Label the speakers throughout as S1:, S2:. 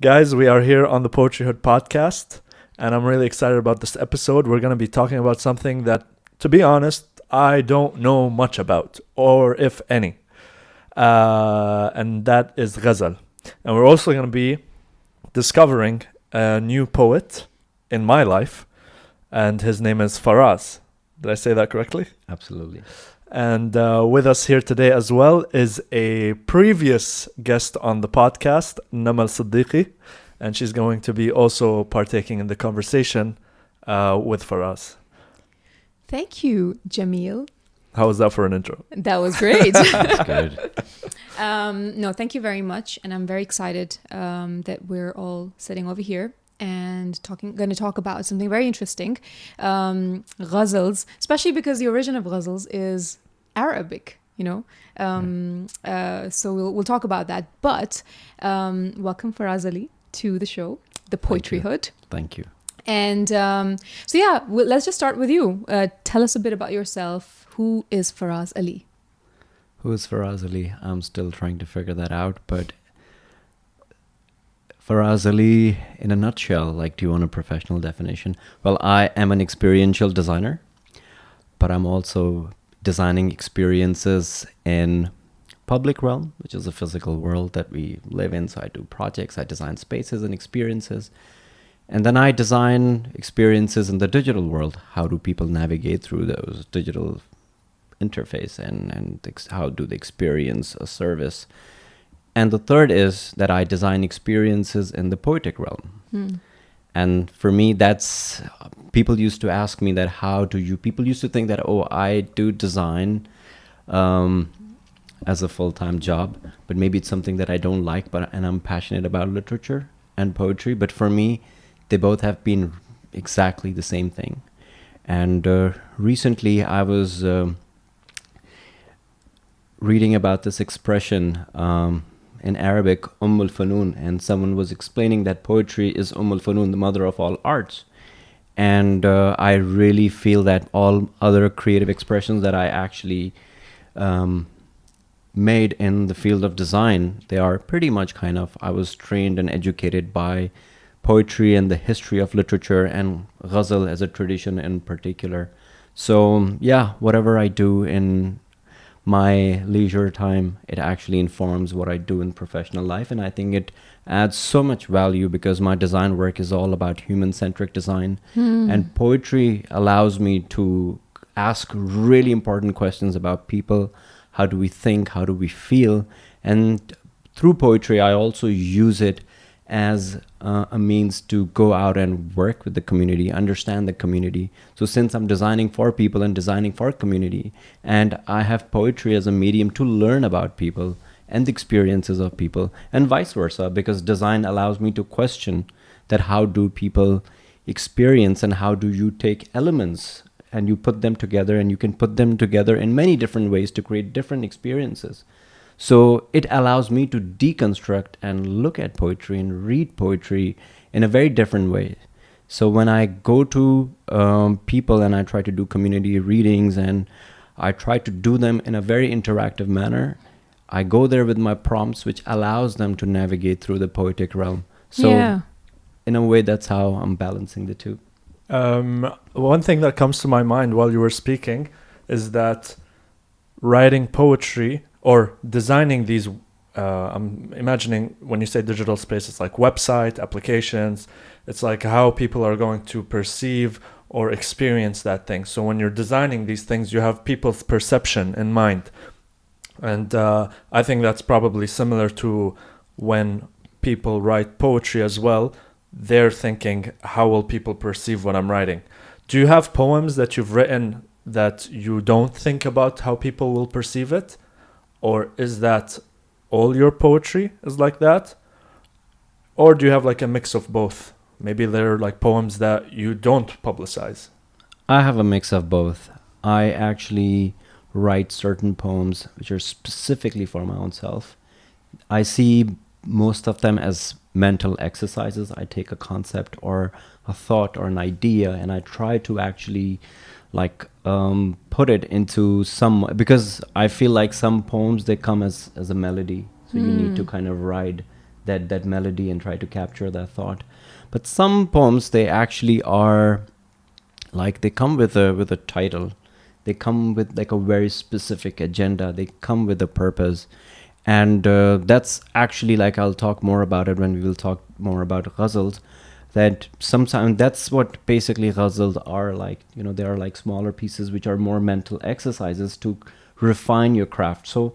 S1: Guys, we are here on the Poetryhood podcast, and I'm really excited about this episode. We're going to be talking about something that, to be honest, I don't know much about, or if any. And that is Ghazal. And we're also going to be discovering a new poet in my life, and his name is Faraz. Did I say that correctly?
S2: Absolutely.
S1: And with us here today as well is a previous guest on the podcast, Namal Siddiqui, and she's going to be also partaking in the conversation with Faraz.
S3: Thank you, Jamil.
S1: How was that for an intro?
S3: That was great.
S2: That's good.
S3: No, thank you very much. And I'm very excited that we're all sitting over here and going to talk about something very interesting. Ghazals, especially because the origin of Ghazals is Arabic, so we'll talk about that. But welcome Faraz Ali to the show, the Poetryhood.
S2: Thank you.
S3: And let's just start with you. Tell us a bit about yourself. Who is Faraz Ali?
S2: Who is Faraz Ali? I'm still trying to figure that out, but Faraz Ali, in a nutshell, do you want a professional definition? Well, I am an experiential designer, but I'm also designing experiences in public realm, which is a physical world that we live in. So I do projects, I design spaces and experiences. And then I design experiences in the digital world. How do people navigate through those digital interface and how do they experience a service? And the third is that I design experiences in the poetic realm. And for me, that's, people used to ask me that, people used to think that, I do design as a full-time job, but maybe it's something that I don't like, and I'm passionate about literature and poetry. But for me, they both have been exactly the same thing. And recently I was reading about this expression in Arabic, al-Fanun, and someone was explaining that poetry is al-Fanun, the mother of all arts. And I really feel that all other creative expressions that I actually made in the field of design, they are pretty much I was trained and educated by poetry and the history of literature and Ghazal as a tradition in particular. So whatever I do in my leisure time, it actually informs what I do in professional life. And I think it adds so much value because my design work is all about human-centric design. And poetry allows me to ask really important questions about people. How do we think? How do we feel? And through poetry, I also use it as a means to go out and work with the community, understand the community. So since I'm designing for people and designing for community, and I have poetry as a medium to learn about people and the experiences of people, and vice versa, because design allows me to question that how do people experience and how do you take elements and you put them together, and you can put them together in many different ways to create different experiences. So it allows me to deconstruct and look at poetry and read poetry in a very different way. So when I go to people and I try to do community readings and I try to do them in a very interactive manner, I go there with my prompts, which allows them to navigate through the poetic realm. So in a way, that's how I'm balancing the two.
S1: One thing that comes to my mind while you were speaking is that writing poetry or designing these, I'm imagining when you say digital space, it's like website, applications, it's like how people are going to perceive or experience that thing. So when you're designing these things, you have people's perception in mind. And I think that's probably similar to when people write poetry as well. They're thinking, how will people perceive what I'm writing? Do you have poems that you've written that you don't think about how people will perceive it? Or is that all your poetry is like that? Or do you have a mix of both? Maybe they're poems that you don't publicize.
S2: I have a mix of both. I actually write certain poems which are specifically for my own self. I see most of them as mental exercises. I take a concept or a thought or an idea and I try to actually put it into some, because I feel like some poems, they come as a melody. So you need to kind of ride that melody and try to capture that thought. But some poems, they actually are like, they come with a title, they come with like a very specific agenda, they come with a purpose. And that's actually, like, I'll talk more about it when we will talk more about ghazals, that sometimes that's what basically ghazals are like. They are like smaller pieces which are more mental exercises to refine your craft. So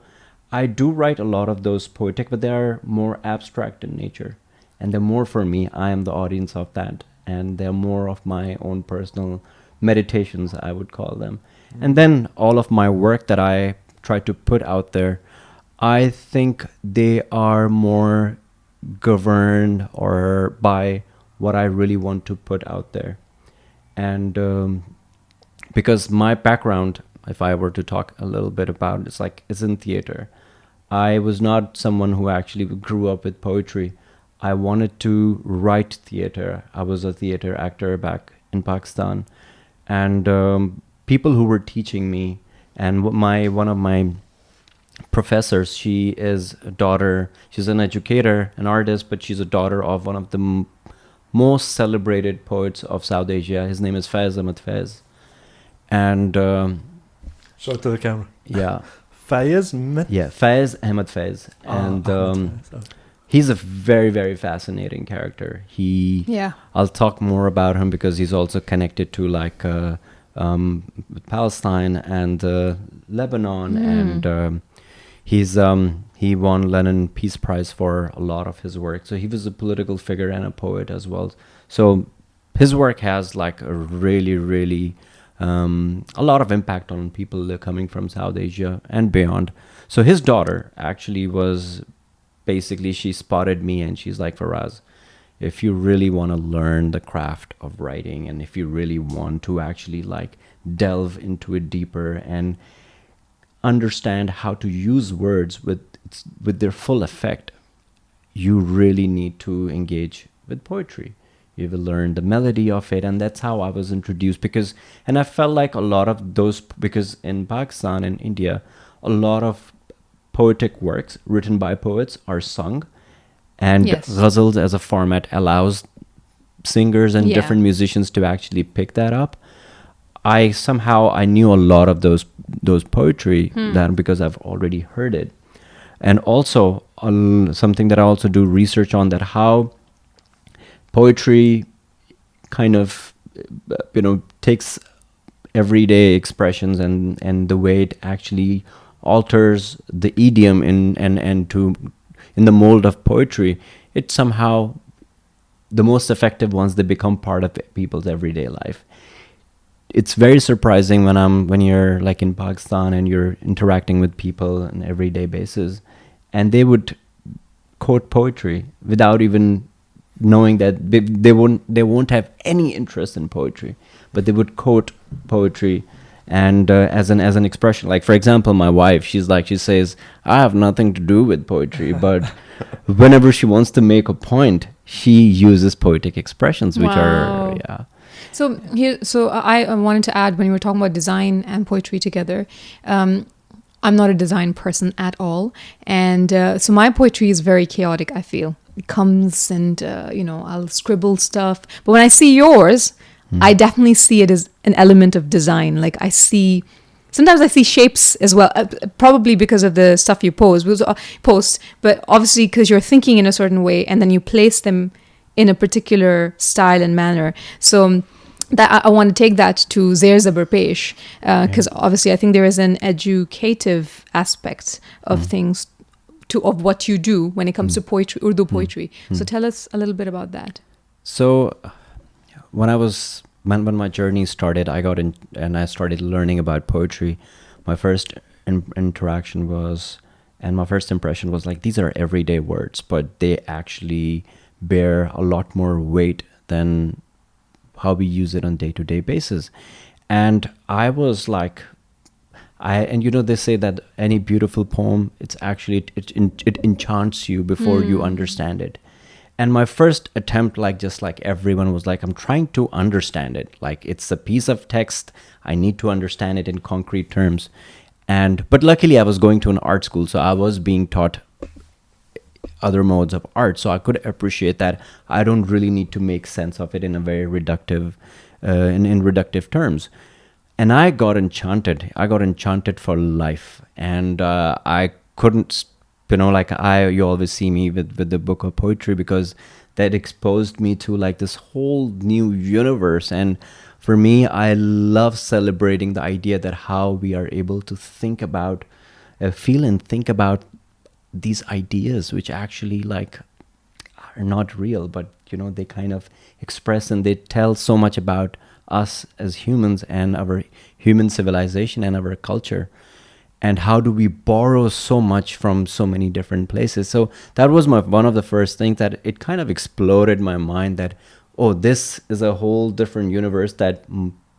S2: I do write a lot of those poetic, but they are more abstract in nature, and they're more for me. I am the audience of that, and they're more of my own personal meditations, I would call them. And then all of my work that I try to put out there, I think they are more governed or by what I really want to put out there. And because my background, if I were to talk a little bit about it, it's in theater. I was not someone who actually grew up with poetry. I wanted to write theater. I was a theater actor back in Pakistan. And people who were teaching me, and one of my professors, she is a daughter, she's an educator, an artist, but she's a daughter of one of the most celebrated poets of South Asia. His name is Faraz Ali. And
S1: Show it to the camera.
S2: yeah.
S1: Fayez
S2: Faiz Ahmed Faiz. And he's a very, very fascinating character. I'll talk more about him because he's also connected to like Palestine and Lebanon. And he won Lenin Peace Prize for a lot of his work. So he was a political figure and a poet as well. So his work has like a really, really a lot of impact on people coming from South Asia and beyond. So his daughter actually was basically, she spotted me and she's like, Faraz, if you really want to learn the craft of writing, and if you really want to actually like delve into it deeper and understand how to use words with their full effect, you really need to engage with poetry. You will learn the melody of it. And that's how I was introduced, and I felt like a lot of those, because in Pakistan and India, a lot of poetic works written by poets are sung, and ghazals as a format allows singers and different musicians to actually pick that up. I knew a lot of those poetry then because I've already heard it. And also something that I also do research on, that how poetry kind of takes everyday expressions and the way it actually alters the idiom in the mold of poetry. It's somehow the most effective ones, they become part of people's everyday life. It's very surprising when you're like in Pakistan and you're interacting with people on an everyday basis, and they would quote poetry without even knowing that they won't have any interest in poetry, but they would quote poetry and as an expression. Like, for example, my wife, she says, I have nothing to do with poetry, but whenever she wants to make a point, she uses poetic expressions, which are
S3: So I wanted to add, when you were talking about design and poetry together, I'm not a design person at all, and so my poetry is very chaotic, I feel. It comes and I'll scribble stuff, but when I see yours, I definitely see it as an element of design. Like, sometimes I see shapes as well, probably because of the stuff you post, but obviously because you're thinking in a certain way and then you place them in a particular style and manner. So that I want to take that to Zer Zabar Paesh, because obviously I think there is an educative aspect of things, of what you do when it comes to poetry, Urdu poetry. So tell us a little bit about that.
S2: So when my journey started, I got in and I started learning about poetry. My first interaction was, and my first impression was like, these are everyday words, but they actually bear a lot more weight than how we use it on day-to-day basis. And I was like, they say that any beautiful poem, it's actually, it enchants you before you understand it. And my first attempt, just like everyone, was like, I'm trying to understand it. Like, it's a piece of text. I need to understand it in concrete terms. But luckily I was going to an art school, so I was being taught other modes of art. So I could appreciate that I don't really need to make sense of it in a very reductive, in reductive terms. And I got enchanted. I got enchanted for life. And I couldn't, like you always see me with the book of poetry, because that exposed me to like this whole new universe. And for me, I love celebrating the idea that how we are able to think about, feel and think about these ideas, which actually like are not real, but they kind of express and they tell so much about us as humans and our human civilization and our culture. And how do we borrow so much from so many different places? So that was one of the first things that it kind of exploded my mind, that, oh, this is a whole different universe that,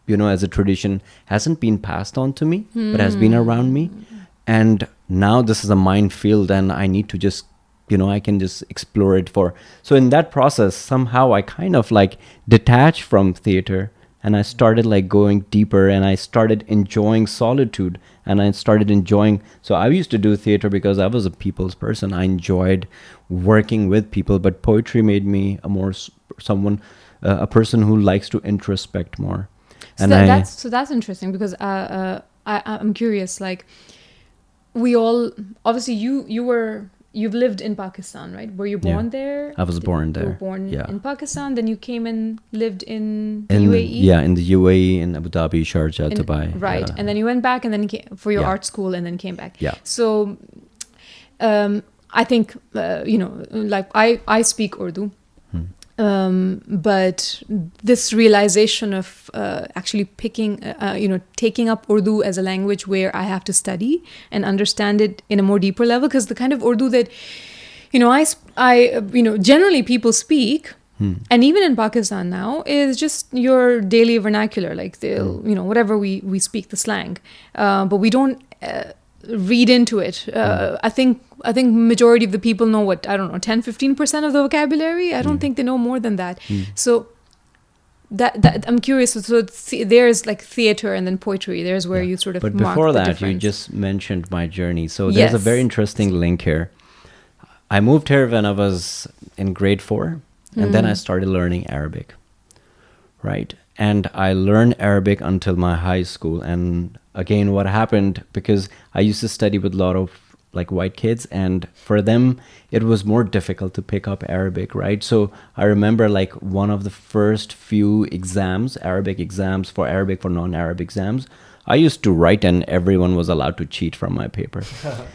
S2: as a tradition hasn't been passed on to me, but has been around me. And now this is a minefield and I need to just, I can just explore it So in that process, somehow I kind of like detached from theater, and I started like going deeper, and I started enjoying solitude, and I started enjoying. So I used to do theater because I was a people's person. I enjoyed working with people, but poetry made me a person who likes to introspect more.
S3: So
S2: And
S3: that's interesting, because I'm curious. Like, we all obviously you've lived in Pakistan, right? Were you born there?
S2: I was born there.
S3: You were born
S2: Yeah.
S3: in Pakistan, then you came and lived in
S2: in
S3: UAE?
S2: Yeah, in the UAE, in Abu Dhabi, Sharjah, Dubai.
S3: Right.
S2: Yeah.
S3: And then you went back and then came for your
S2: Yeah.
S3: art school and then came back.
S2: Yeah.
S3: So I think, like I speak Urdu. But this realization of actually taking up Urdu as a language where I have to study and understand it in a more deeper level, because the kind of Urdu that, I generally people speak, and even in Pakistan now, is just your daily vernacular, like they'll, whatever we speak, the slang, but we don't read into it. I think majority of the people know 10-15% of the vocabulary. I don't think they know more than that. So that I'm curious. So there's like theater and then poetry. There's where you sort of
S2: But
S3: mark
S2: before
S3: the
S2: that,
S3: difference.
S2: you just mentioned my journey. So there's a very interesting link here. I moved here when I was in grade 4, and then I started learning Arabic, right? And I learned Arabic until my high school. And again, what happened, because I used to study with a lot of like white kids, and for them it was more difficult to pick up Arabic, right? So I remember like one of the first few exams, Arabic exams for non-Arab exams, I used to write and everyone was allowed to cheat from my paper.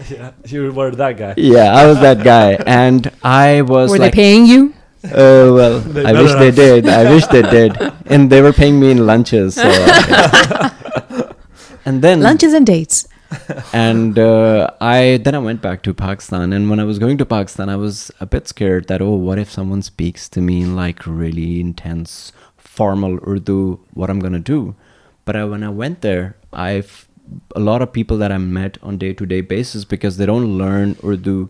S1: Yeah, you were that guy.
S2: Yeah, I was that guy. And I was
S3: Were
S2: like,
S3: they paying you?
S2: Well, I wish they did. I wish they did. And they were paying me in lunches. So, and then
S3: Lunches and dates.
S2: And I went back to Pakistan. And when I was going to Pakistan, I was a bit scared that, what if someone speaks to me in like really intense, formal Urdu, what I'm going to do? But when I went there, a lot of people that I met on day-to-day basis, because they don't learn Urdu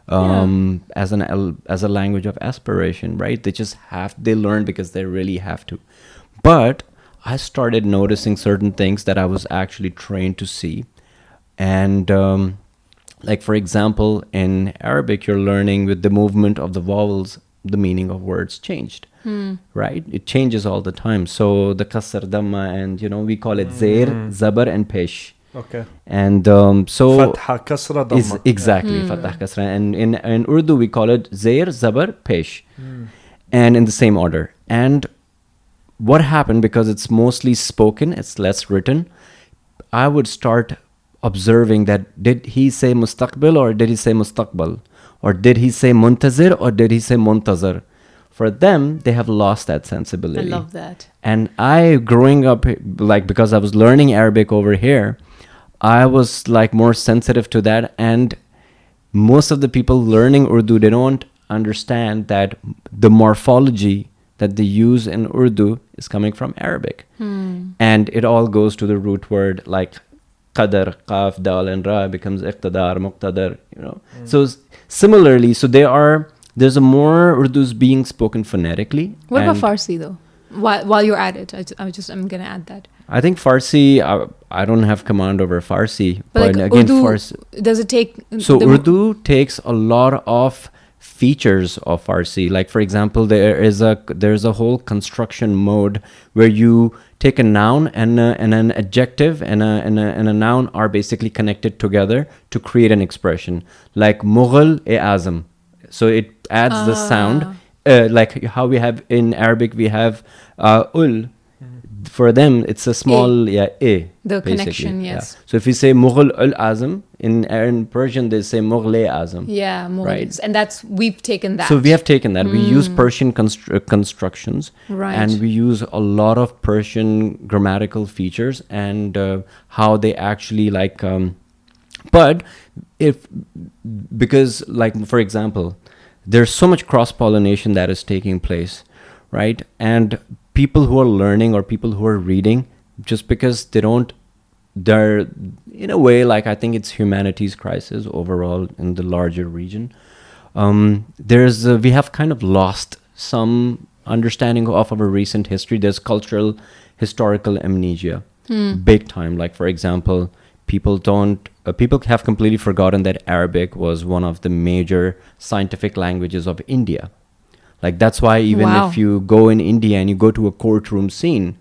S2: as a language of aspiration, right? They learn because they really have to. But I started noticing certain things that I was actually trained to see. And like, for example, in Arabic, you're learning with the movement of the vowels, the meaning of words changed, right? It changes all the time. So the kasr, dhamma, and, we call it Zer, Zabar, and Paesh.
S1: Okay.
S2: And so
S1: Fatha, kasra, dhamma.
S2: Exactly, Fatha, kasra. And in Urdu, we call it Zer, Zabar, Paesh. And in the same order. And what happened, because it's mostly spoken, it's less written, I would start observing that, did he say mustaqbil or did he say mustaqbal? Or did he say muntazir or did he say muntazir? For them, they have lost that sensibility.
S3: I love that.
S2: And I, growing up, like, because I was learning Arabic over here, I was like more sensitive to that. And most of the people learning Urdu, they don't understand that the morphology that they use in Urdu is coming from Arabic. And it all goes to the root word, like qadar, qaf, dal, and ra becomes iqtidar, muqtadar, So similarly, so there's a more Urdu's being spoken phonetically.
S3: What about Farsi though? While you're at it, I'm gonna add that.
S2: I think Farsi, I don't have command over Farsi,
S3: but like
S2: again,
S3: Urdu,
S2: Farsi.
S3: Does it take?
S2: So Urdu takes a lot of features of Farsi. Like, for example, there's a whole construction mode where you take a noun and an adjective and a noun are basically connected together to create an expression. Like Mughal-e-Azam. So it adds the sound, like how we have in Arabic, we have ul. For them, it's a small a.
S3: The
S2: basically.
S3: connection, yes.
S2: Yeah. So if we say Mughal al-Azam, in Persian they say Mughal-e-Azam.
S3: Yeah, Mughals.
S2: Right.
S3: And we've taken that.
S2: So we have taken that. We use Persian constructions,
S3: Right.
S2: and we use a lot of Persian grammatical features and how they actually like. But because like, for example, there's so much cross-pollination that is taking place, right? And people who are learning or people who are reading, just because they're in a way, like, I think it's humanities crisis overall in the larger region. We have kind of lost some understanding of our recent history. There's cultural historical amnesia, big time. Like, for example, people have completely forgotten that Arabic was one of the major scientific languages of India. Like, that's why even if you go in India and you go to a courtroom scene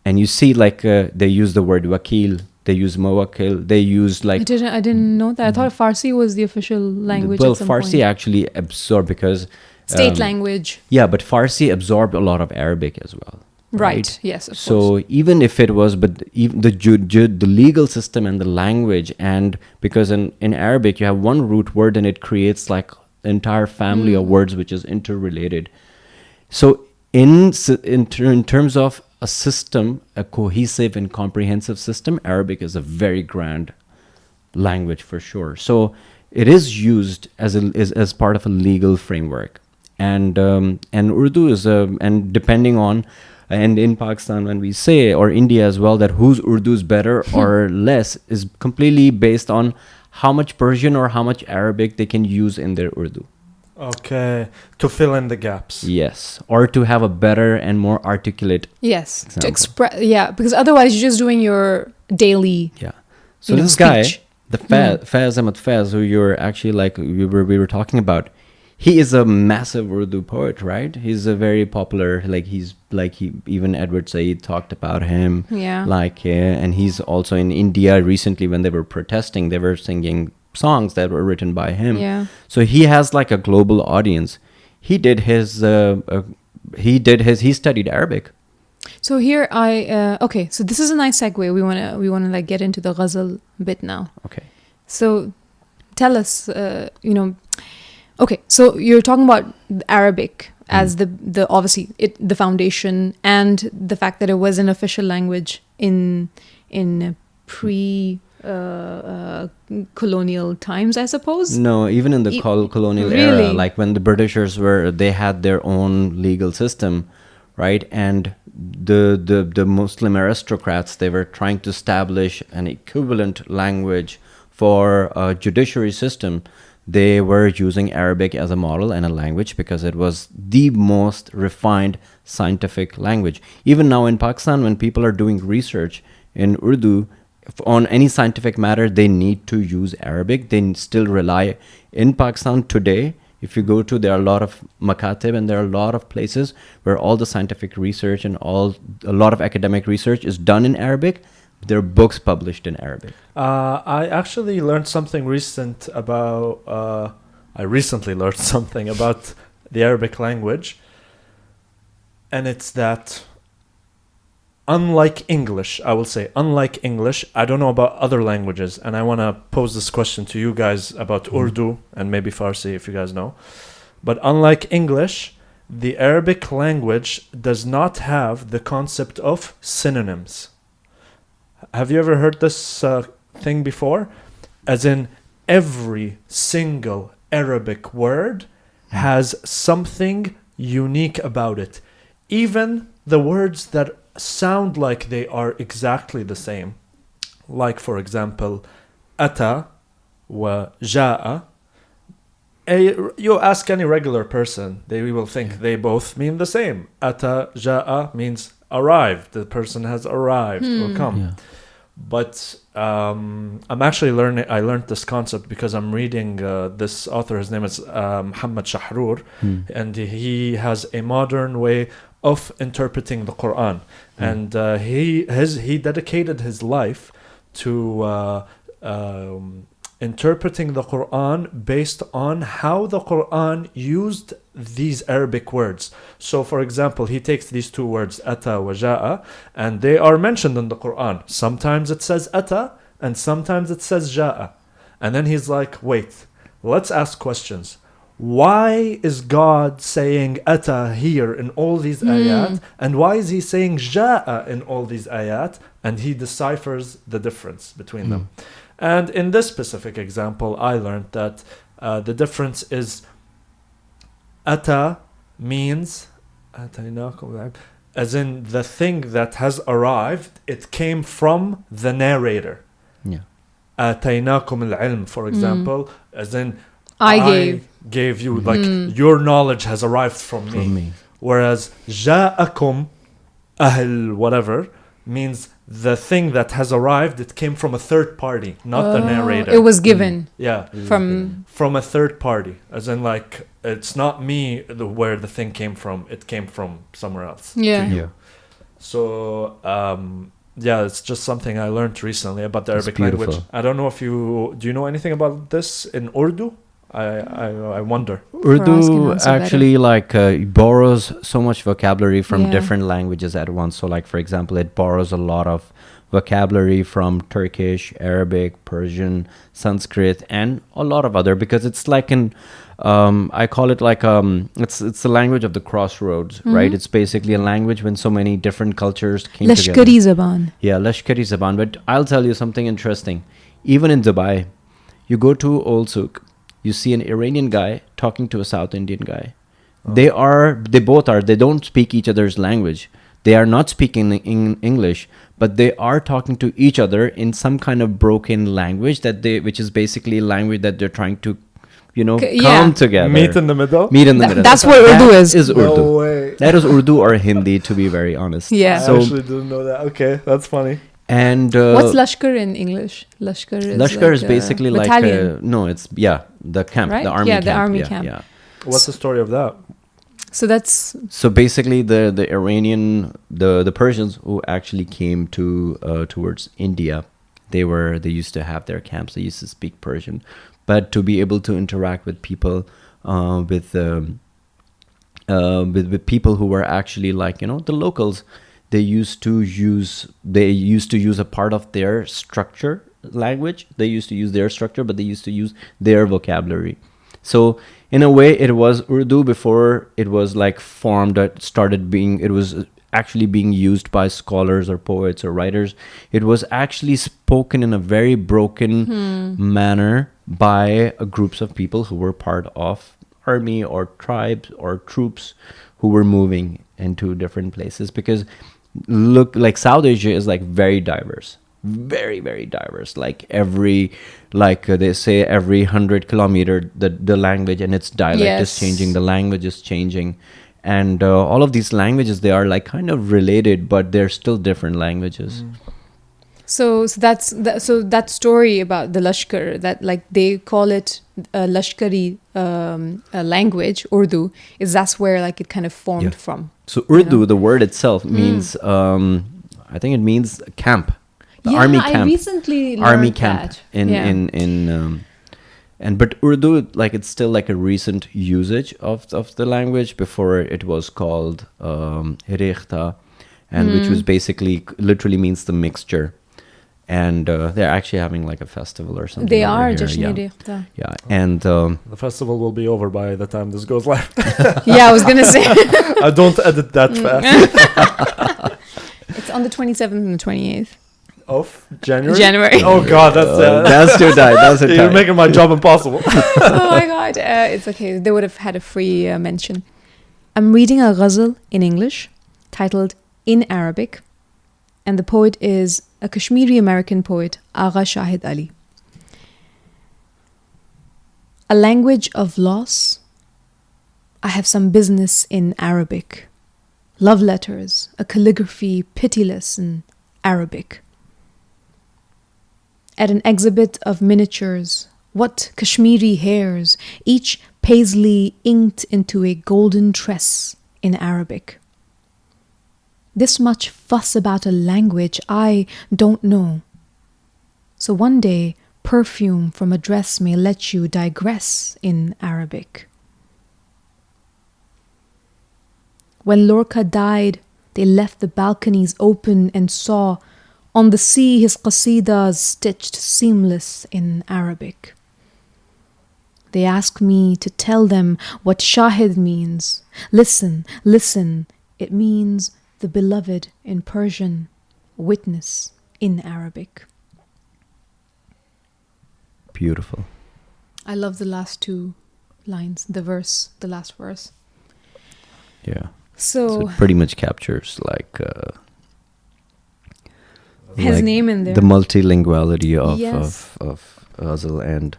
S2: and you see, like, they use the word wakil, they use mawakil, they use, like...
S3: I didn't know that. I thought Farsi was the official language
S2: Well,
S3: at some
S2: Farsi
S3: point.
S2: actually absorbed because...
S3: State language.
S2: Yeah, but Farsi absorbed a lot of Arabic as well.
S3: Right. Yes, of course.
S2: So even if it was, but even the legal system and the language, and because in Arabic you have one root word and it creates like entire family of words which is interrelated. So in terms of a system, a cohesive and comprehensive system, Arabic is a very grand language for sure. So it is used as part of a legal framework, and Urdu is and depending on, and in Pakistan when we say, or India as well, that whose Urdu is better or less is completely based on how much Persian or how much Arabic they can use in their Urdu.
S1: Okay, to fill in the gaps.
S2: Yes, or to have a better and more articulate.
S3: Yes,
S2: example.
S3: to express. Yeah, because otherwise you're just doing your daily.
S2: Yeah. So this
S3: speech.
S2: guy, the Faz Ahmad Faz, who you're actually like we were talking about, he is a massive Urdu poet, right? He's a very popular, even Edward Said talked about him.
S3: Yeah.
S2: And he's also in India recently when they were protesting, they were singing songs that were written by him.
S3: Yeah.
S2: So he has like a global audience. He studied Arabic.
S3: So here okay, so this is a nice segue. We wanna like get into the Ghazal bit now.
S2: Okay.
S3: So tell us, okay, so you're talking about Arabic as the obviously the foundation, and the fact that it was an official language in pre colonial times, I suppose.
S2: No, even in the colonial
S3: really?
S2: era, like when the Britishers they had their own legal system, right? And the Muslim aristocrats, they were trying to establish an equivalent language for a judiciary system. They were using Arabic as a model and a language because it was the most refined scientific language. Even now in Pakistan, when people are doing research in Urdu on any scientific matter, they need to use Arabic. They still rely in Pakistan today. If you go to, there are a lot of makatib and there are a lot of places where all the scientific research and a lot of academic research is done in Arabic. There are books published in Arabic.
S1: I actually learned something recent about. I recently learned something about the Arabic language, and it's that unlike English, I will say, unlike English, I don't know about other languages, and I want to pose this question to you guys about Urdu and maybe Farsi if you guys know. But unlike English, the Arabic language does not have the concept of synonyms. Have you ever heard this thing before? As in, every single Arabic word has something unique about it. Even the words that sound like they are exactly the same. Like, for example, ata wa ja'a. You ask any regular person, they will think they both mean the same. Ata, ja'a means arrived. The person has arrived or come.
S2: Yeah.
S1: But I'm actually I learned this concept because I'm reading this author. His name is Muhammad Shahrur, and he has a modern way of interpreting the Quran. And he dedicated his life to interpreting the Quran based on how the Quran used these Arabic words. So, for example, he takes these two words, ata wa ja'a, and they are mentioned in the Quran. Sometimes it says ata, and sometimes it says ja'a. And then he's like, wait, let's ask questions. Why is God saying ata here in all these ayat, and why is he saying ja'a in all these ayat? And he deciphers the difference between them. And in this specific example, I learned that the difference is ata means as in the thing that has arrived, it came from the narrator.
S2: Yeah.
S1: Ataynakum al-ilm, for example, as in
S3: I
S1: gave you, like your knowledge has arrived from me. Whereas ja'akum ahl whatever means the thing that has arrived, it came from a third party, not the narrator.
S3: It was given.
S1: Yeah. From a third party. As in, like, it's not me where the thing came from. It came from somewhere else.
S2: Yeah.
S1: So, yeah, it's just something I learned recently about the Arabic language. I don't know if do you know anything about this in Urdu? I wonder.
S2: Urdu actually borrows so much vocabulary from different languages at once. So like, for example, it borrows a lot of vocabulary from Turkish, Arabic, Persian, Sanskrit, and a lot of other, because it's like I call it like it's the language of the crossroads, right? It's basically a language when so many different cultures came together.
S3: Lashkari Zaban.
S2: Yeah, Lashkari Zaban. But I'll tell you something interesting. Even in Dubai, you go to Old Souk, you see an Iranian guy talking to a South Indian guy. They don't speak each other's language. They are not speaking in English, but they are talking to each other in some kind of broken language which is basically a language that they're trying to, come together.
S1: Meet in the middle.
S3: That's what Urdu is.
S2: Urdu.
S1: No way.
S2: That is Urdu or Hindi, to be very honest.
S3: Yeah.
S1: I actually didn't know that. Okay, that's funny.
S2: And
S3: what's Lashkar in English? Lashkar
S2: is basically the camp,
S3: right?
S2: the army camp.
S3: The army camp.
S2: Yeah.
S1: What's the story of that?
S2: So basically the Iranian, the Persians who actually came towards India, they used to have their camps. They used to speak Persian, but to be able to interact with people, with people who were actually the locals, they used to use a part of their structure language. They used to use their structure, but they used to use their vocabulary. So in a way, it was Urdu before it was formed. It was actually being used by scholars or poets or writers. It was actually spoken in a very broken manner by groups of people who were part of army or tribes or troops who were moving into different places. Because South Asia is very diverse. Very, very diverse. They say every 100 kilometer, the language and its dialect is changing. The language is changing. And all of these languages, they are kind of related, but they're still different languages.
S3: So that story about the Lashkar, that they call it Lashkari language, Urdu, that's where it kind of formed from.
S2: So Urdu, the word itself means, I think it means camp. The army camp. I
S3: recently learned that.
S2: But Urdu, it's still a recent usage of the language. Before it was called Rikhta, and which was basically literally means the mixture. And they're actually having a festival or something.
S3: They are Jashn Rikhta.
S2: Yeah, and
S1: the festival will be over by the time this goes live.
S3: Yeah, I was gonna say.
S1: I don't edit that fast.
S3: It's on the 27th and the 28th.
S1: Of January?
S3: Oh
S1: God,
S2: that's too tight. That's too tight.
S1: You're making my job impossible.
S3: Oh my God, it's okay. They would have had a free mention. I'm reading a ghazal in English titled In Arabic, and the poet is a Kashmiri American poet, Agha Shahid Ali. A language of loss. I have some business in Arabic. Love letters, a calligraphy pitiless in Arabic. at an exhibit of miniatures. What Kashmiri hairs, each paisley inked into a golden tress in Arabic. This much fuss about a language I don't know. So one day, perfume from a dress may let you digress in Arabic. When Lorca died, they left the balconies open and saw on the sea his qasidas stitched seamless in Arabic. They asked me to tell them what shahid means. Listen, listen, it means the beloved in Persian, witness in Arabic.
S2: Beautiful.
S3: I love the last two lines, the last verse.
S2: Yeah.
S3: So
S2: it pretty much captures like
S3: his name in there.
S2: The multilinguality
S3: Yes.
S2: of Ghazal and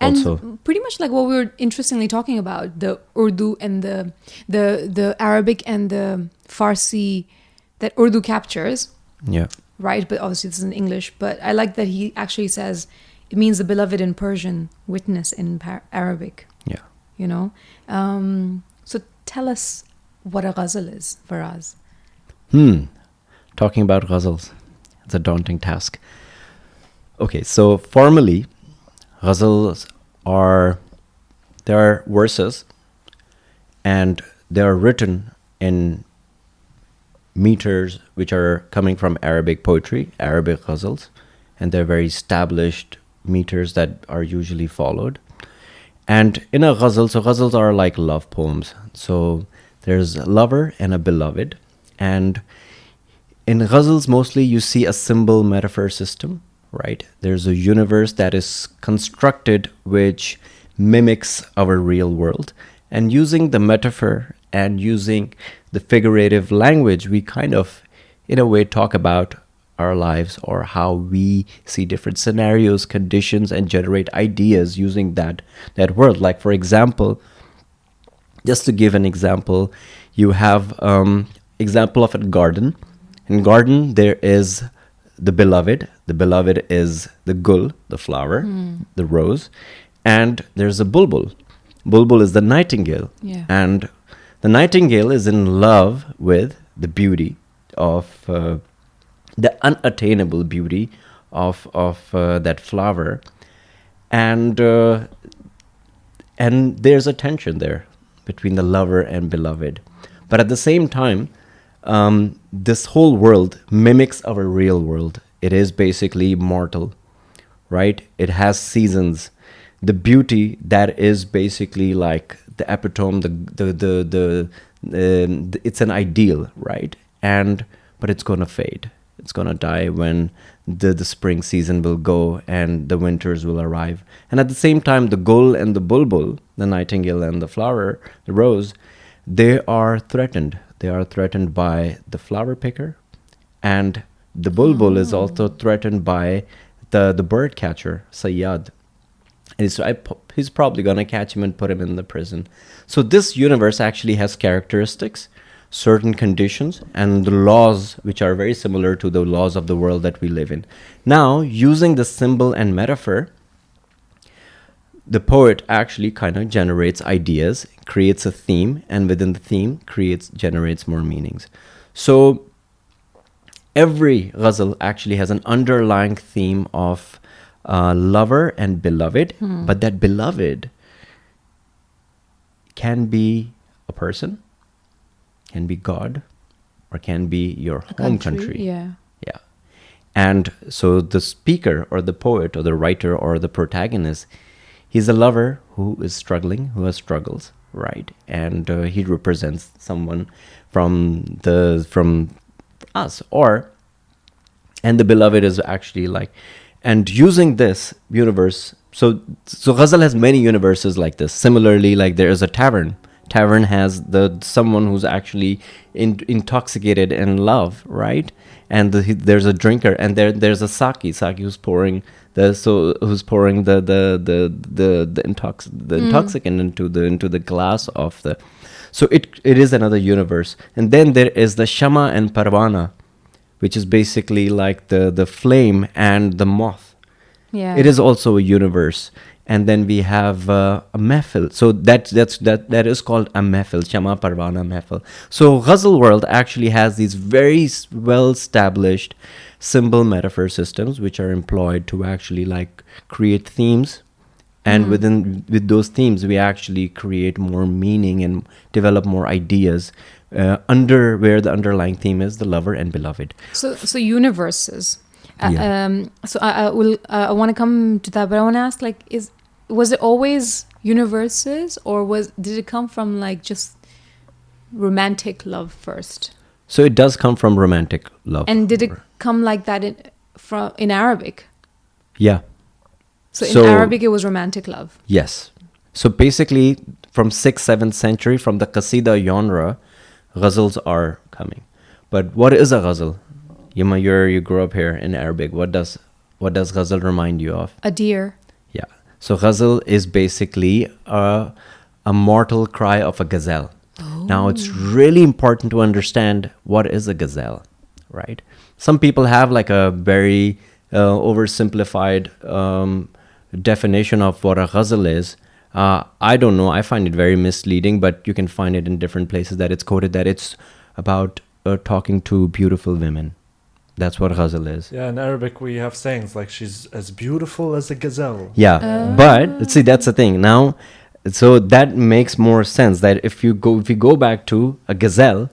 S3: And
S2: also
S3: pretty much like what we were interestingly talking about, the Urdu and the Arabic and the Farsi that Urdu captures,
S2: yeah.
S3: right? But obviously this is in English. But I like that he actually says it means the beloved in Persian, witness in Arabic.
S2: Yeah.
S3: You know? So tell us what a ghazal is, Faraz.
S2: Talking about ghazals, it's a daunting task. Okay, so formally, ghazals are verses, and they are written in meters which are coming from Arabic poetry, Arabic ghazals, and they're very established meters that are usually followed. And in a ghazal, so ghazals are like love poems. So there's a lover and a beloved. And in ghazals, mostly you see a symbol metaphor system, right? There's a universe that is constructed which mimics our real world. And using the metaphor and using the figurative language, we kind of, in a way, talk about our lives or how we see different scenarios, conditions, and generate ideas using that world. Like, for example, just to give an example, you have example of a garden. In garden, there is the beloved. The beloved is the gul, the flower, the rose. And there's a bulbul. Bulbul is the nightingale.
S3: Yeah.
S2: And the nightingale is in love with the beauty of the unattainable beauty of that flower. And there's a tension there between the lover and beloved. But at the same time, this whole world mimics our real world. It is basically mortal, right? It has seasons. The beauty that is basically like the epitome, it's an ideal, right? But it's gonna fade. It's gonna die when the spring season will go and the winters will arrive. And at the same time, the gul and the bulbul, the nightingale and the flower, the rose, they are threatened. They are threatened by the flower picker, and the bulbul is also threatened by the bird catcher, Sayyad. And he's probably going to catch him and put him in the prison. So this universe actually has characteristics, certain conditions, and the laws which are very similar to the laws of the world that we live in. Now, using the symbol and metaphor, the poet actually kind of generates ideas, creates a theme, and within the theme generates more meanings. So every ghazal actually has an underlying theme of lover and beloved, but that beloved can be a person, can be God, or can be your home country.
S3: Yeah.
S2: Yeah. And so the speaker or the poet or the writer or the protagonist, he's a lover who is struggling, who has struggles, right? And he represents someone from us, and the beloved is actually like, and using this universe, so Ghazal has many universes like this. Similarly, like there is a tavern. Tavern has someone who's actually intoxicated in love, right? And there's a drinker, and there's a saki who's pouring the intoxicant into the glass of the. So it is another universe. And then there is the Shama and Parwana, which is basically like the flame and the moth.
S3: Yeah.
S2: It is also a universe. And then we have a mehfil. So that is called a mehfil, Shama Parwana mehfil. So Ghazal world actually has these very well established symbol metaphor systems which are employed to actually like create themes. And with those themes, we actually create more meaning and develop more ideas under where the underlying theme is the lover and beloved.
S3: So universes.
S2: Yeah.
S3: So I want to come to that, but I want to ask, like, was it always universes, or did it come from like just romantic love first?
S2: So it does come from romantic love.
S3: And did it come like that in Arabic?
S2: Yeah.
S3: So in Arabic, it was romantic love.
S2: Yes. So basically, from 6th, 7th century, from the Qasida genre, ghazals are coming. But what is a ghazal? You grew up here in Arabic. What does ghazal remind you of?
S3: A deer.
S2: Yeah. So ghazal is basically a mortal cry of a gazelle.
S3: Oh.
S2: Now, it's really important to understand what is a gazelle, right? Some people have like a very oversimplified definition of what a ghazal is. I don't know. I find it very misleading, but you can find it in different places that it's quoted that it's about talking to beautiful women. That's what ghazal is.
S1: Yeah, in Arabic we have sayings like she's as beautiful as a gazelle.
S2: Yeah, but let's see, that's the thing. Now, so that makes more sense that if we go back to a gazelle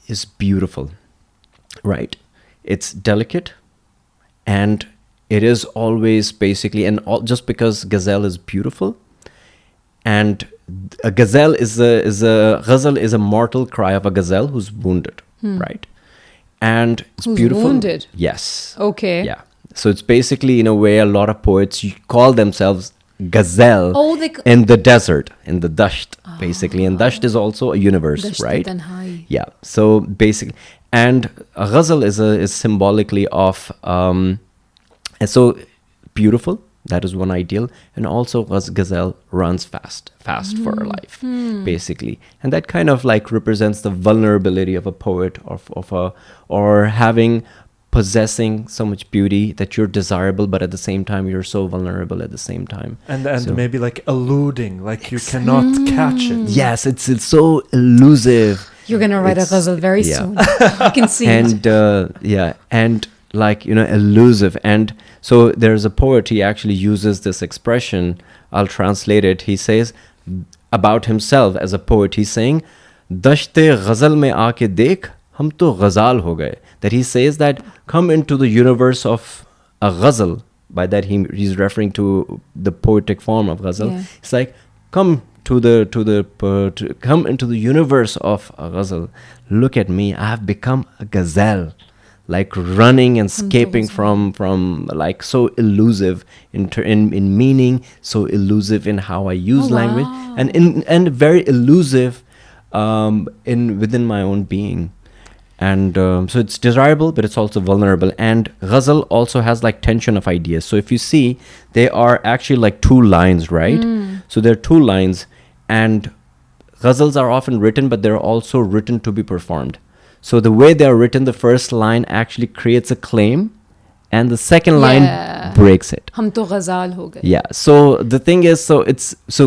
S2: is beautiful, right? It's delicate, and it is always basically, just because gazelle is beautiful, and a gazelle ghazal is a mortal cry of a gazelle who's wounded, right? And it's
S3: Who's
S2: beautiful.
S3: Wounded?
S2: Yes.
S3: Okay.
S2: Yeah. So it's basically, in a way, a lot of poets call themselves gazelle in the desert, in the dasht, basically. And dasht is also a universe,
S3: Dasht
S2: right?
S3: Tanhai.
S2: Yeah. So basically, and a ghazal is symbolically of, and so beautiful. That is one ideal. And also gazelle runs fast for her life, basically. And that kind of like represents the vulnerability of a poet, or possessing so much beauty that you're desirable, but at the same time, you're so vulnerable at the same time.
S1: And so maybe like eluding, like you cannot catch it.
S2: Yes, it's so elusive.
S3: You're going to write a ghazal very soon. I can see it.
S2: And and like, elusive. And so there's a poet, he actually uses this expression. I'll translate it. He says about himself as a poet, he's saying, Dashte ghazal mein aake dekh, hum to ghazal ho gaye. That he says that come into the universe of a ghazal. By that he's referring to the poetic form of ghazal.
S3: Yeah.
S2: It's like, come into the universe of a ghazal. Look at me, I have become a gazelle. Like running and escaping from like so elusive in meaning, so elusive in how I use language, and very elusive within my own being. And so it's desirable, but it's also vulnerable. And ghazal also has like tension of ideas. So if you see, they are actually like two lines, right? So there are two lines, and ghazals are often written, but they're also written to be performed. So the way they are written, the first line actually creates a claim, and the second line breaks it.
S3: Hum to ghazal ho gaye.
S2: Yeah. So the thing is, so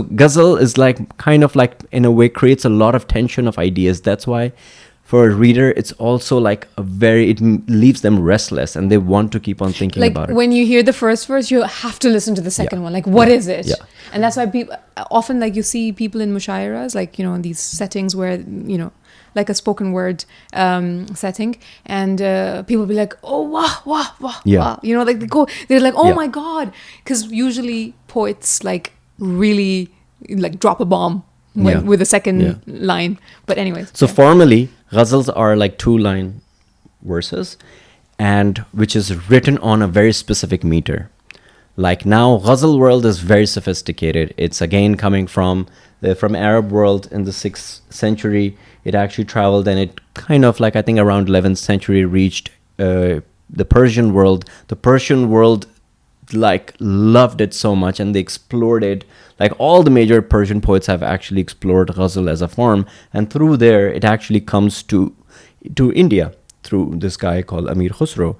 S2: ghazal is like kind of like in a way creates a lot of tension of ideas. That's why for a reader, it's also like it leaves them restless, and they want to keep on thinking about it.
S3: Like when you hear the first verse, you have to listen to the second one. Like, what is it?
S2: Yeah.
S3: And that's why often like you see people in mushairas, like, in these settings where, like a spoken word setting, and people be like, oh, wah, wah, wah, wah. Like they're like, oh my God. Because usually poets like really like drop a bomb with the second line. But anyways.
S2: So formally, ghazals are like 2-line verses, and which is written on a very specific meter. Like now, ghazal world is very sophisticated. It's again coming from Arab world in the 6th century. It actually traveled, and it kind of like, I think around 11th century reached the Persian world. The Persian world like loved it so much, and they explored it. Like all the major Persian poets have actually explored ghazal as a form, and through there it actually comes to India through this guy called Amir Khusro.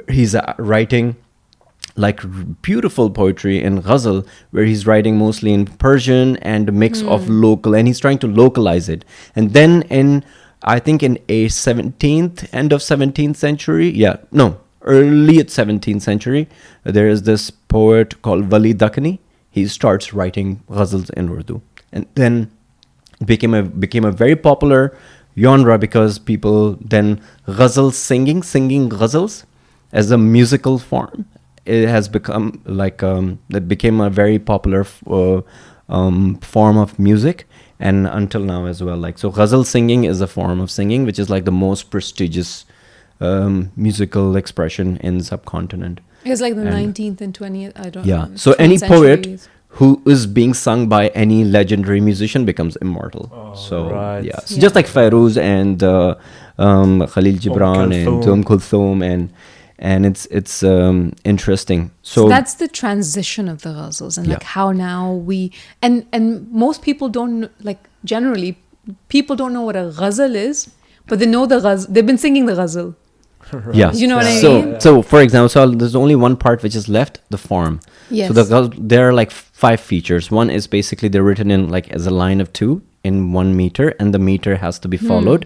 S2: He's writing like beautiful poetry in Ghazal, where he's writing mostly in Persian and a mix of local, and he's trying to localize it. And then I think in end of 17th century, early 17th century, there is this poet called Wali Dakhni. He starts writing Ghazals in Urdu, and then it became a very popular genre, because people then Ghazal singing Ghazals as a musical form. It has become like it became a very popular form of music, and until now as well. Like, so Ghazal singing is a form of singing which is like the most prestigious musical expression in subcontinent.
S3: It's like the
S2: And-
S3: 19th and 20th. I don't
S2: Yeah.
S3: know.
S2: So any
S3: 20th
S2: poet
S3: centuries.
S2: who is being sung by any legendary musician becomes immortal.
S1: Oh,
S2: So
S1: right.
S2: yeah, so
S3: Yeah.
S2: just like Fairuz and Khalil Gibran and Kulthum, and it's interesting.
S3: So
S2: So
S3: that's the transition of the ghazals, and like
S2: Yeah.
S3: how now we and most people don't like, generally people don't know what a ghazal is, but they know the ghazal. They've been singing the ghazal.
S2: yeah.
S3: You know what I
S2: So
S3: mean?
S2: so for example, so there's only one part which is left, the form.
S3: Yes.
S2: So there are like 5 features. One is basically they're written in like as a line of 2 in 1 meter, and the meter has to be followed.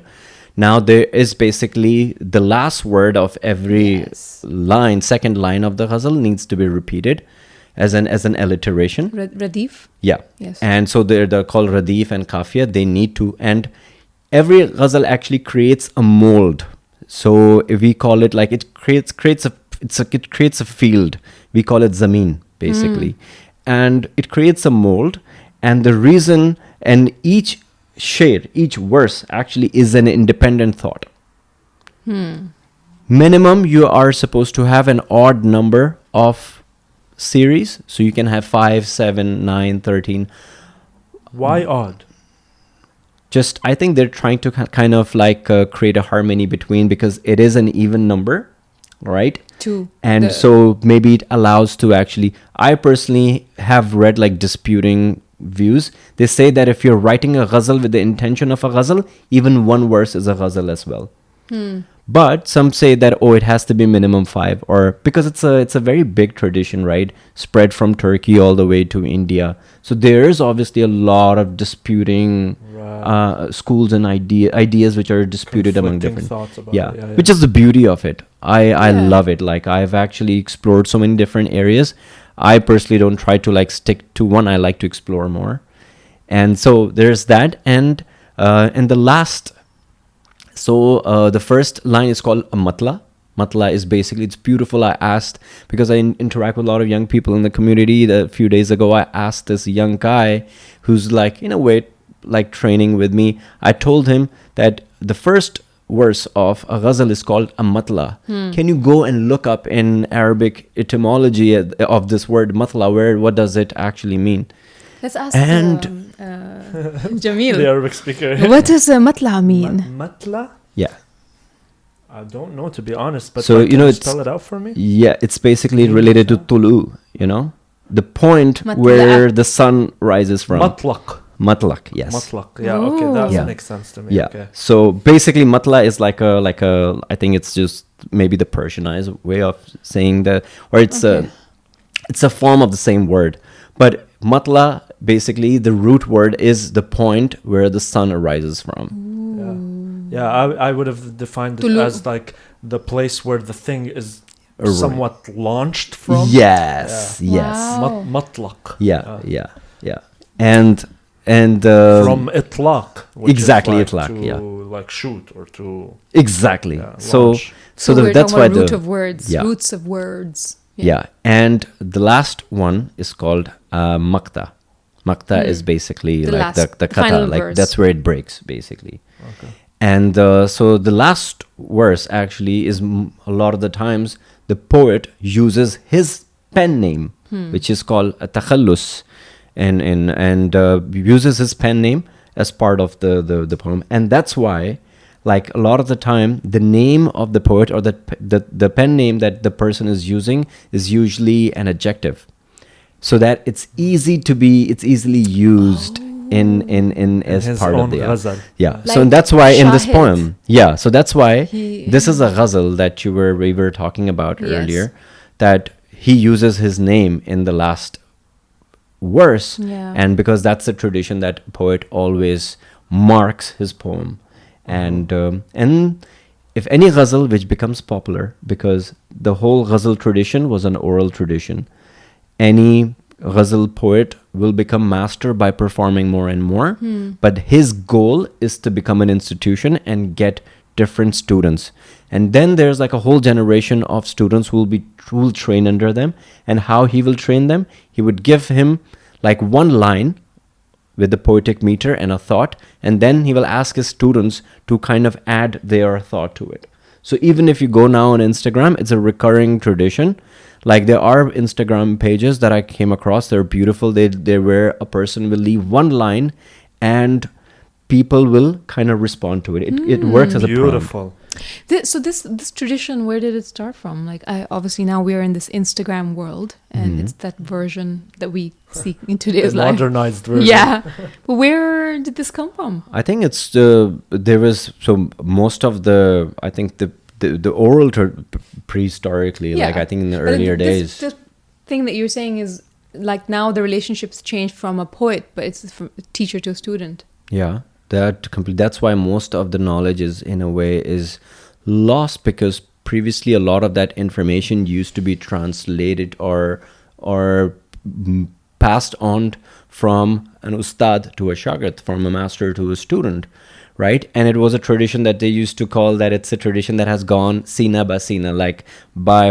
S2: Now there is basically the last word of every
S3: Yes.
S2: line, second line of the ghazal needs to be repeated as an alliteration.
S3: Radif.
S2: Yeah.
S3: Yes.
S2: And so they're called radif and kafiya. They need to, and every ghazal actually creates a mold. So if we call it like it creates a field. We call it zameen basically, and it creates a mold. And the reason, and each verse actually is an independent thought. Minimum, you are supposed to have an odd number of series, so you can have 5, 7, 9, 13.
S1: Why odd?
S2: Just, I think they're trying to kind of like create a harmony between, because it is an even number, right?
S3: Two.
S2: And
S3: The-
S2: so maybe it allows to actually, I personally have read like disputing views. They say that if you're writing a ghazal with the intention of a ghazal, even one verse is a ghazal as well. But some say that, it has to be minimum 5, or because it's a very big tradition, right? Spread from Turkey all the way to India. So there is obviously a lot of disputing schools and ideas which are disputed among
S1: Conflicting
S2: different.
S1: thoughts about
S2: Yeah,
S1: it. Yeah,
S2: which is the beauty of it. I
S3: Yeah.
S2: love it. Like, I've actually explored so many different areas. I personally don't try to like stick to one. I like to explore more. And so there's that. And the last, the first line is called a matla. Matla is basically, it's beautiful. I asked, because I interact with a lot of young people in the community, a few days ago, I asked this young guy who's like, in a way, like training with me. I told him that the first verse of a ghazal is called a matla. Can you go and look up in Arabic etymology of this word matla? What does it actually mean?
S3: Let's ask
S2: And-
S3: Jamil.
S1: The Arabic speaker.
S3: What does matla mean?
S1: Matla?
S2: Yeah.
S1: I don't know, to be honest. But
S2: So,
S1: like,
S2: you know,
S1: can
S2: it's-
S1: spell it out for me?
S2: Yeah, it's basically related to tulu, the point
S3: Matla.
S2: where the sun rises from.
S1: Matlaq.
S2: Matlaq, yes.
S1: Matlaq. Yeah, okay, that
S2: Yeah.
S1: makes sense to me.
S2: Yeah.
S1: Okay.
S2: So basically, matla is like a I think it's just maybe the Persianized way of saying that, or it's a form of the same word. But matla, basically, the root word is the point where the sun arises from.
S1: Yeah, I would have defined it
S3: Tulu.
S1: as like the place where the thing is
S2: Right.
S1: somewhat launched from.
S2: Yes, yes.
S3: Wow.
S1: Matlaq.
S2: Yeah. And
S1: From itlaq. Which
S2: exactly,
S1: is like
S2: itlaq,
S1: to
S2: yeah.
S1: like shoot or to
S2: exactly.
S1: yeah,
S2: So
S1: launch.
S3: we're
S2: that's
S3: talking
S2: why
S3: about root
S2: the
S3: of words,
S2: yeah.
S3: roots of words.
S2: Yeah, and the last one is called makta. Makta is basically
S3: The
S2: like
S3: last-
S2: the
S3: the final
S2: kata, like
S3: verse.
S2: that's where it breaks, basically.
S1: Okay.
S2: And so the last verse actually is a lot of the times the poet uses his pen name, which is called a takhallus, and uses his pen name as part of the poem. And that's why, like, a lot of the time, the name of the poet or the pen name that the person is using is usually an adjective, so that it's easily used in as
S1: his
S2: part of
S1: own
S2: the
S1: ghazal.
S2: yeah.
S3: Like
S2: So that's why in this
S3: Shahid.
S2: poem, so that's why
S3: He-
S2: this is a ghazal that we were talking about
S3: Yes.
S2: earlier, that he uses his name in the last verse,
S3: Yeah.
S2: and because that's a tradition that poet always marks his poem. And if any ghazal which becomes popular, because the whole ghazal tradition was an oral tradition, any ghazal poet will become master by performing more and more, but his goal is to become an institution and get different students. And then there's like a whole generation of students who will train under them. And how he will train them, he would give him like one line with the poetic meter and a thought, and then he will ask his students to kind of add their thought to it. So even if you go now on Instagram, it's a recurring tradition. Like there are Instagram pages that I came across, they're beautiful. They where a person will leave one line and people will kind of respond to it. It works as a prompt.
S1: Beautiful.
S3: So this tradition, where did it start from? Like, obviously now we're in this Instagram world, and it's that version that we see in today's
S1: The
S3: life.
S1: modernized version.
S3: Yeah, but where did this come from?
S2: I think it's there was so most of the I think the oral prehistorically, like I think in the
S3: But
S2: earlier days.
S3: This thing that you're saying is like now the relationship's changed from a poet, but it's from a teacher to a student.
S2: Yeah, that's why most of the knowledge is in a way is lost, because previously a lot of that information used to be translated or passed on from an ustad to a shagird, from a master to a student, right? And it was a tradition that they used to call that it's a tradition that has gone sina ba sina, like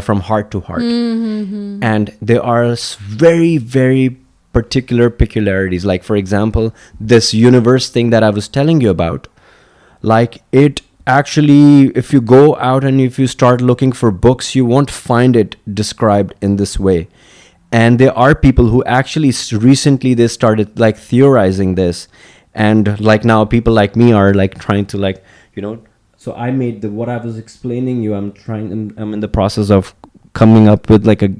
S2: from heart to heart. And there are very, very particular peculiarities. Like, for example, this universe thing that I was telling you about, like it actually, if you go out and if you start looking for books, you won't find it described in this way. And there are people who actually recently they started like theorizing this, and like now people like me are like trying to like, you know, so I made what I was explaining you, I'm in the process of coming up with like a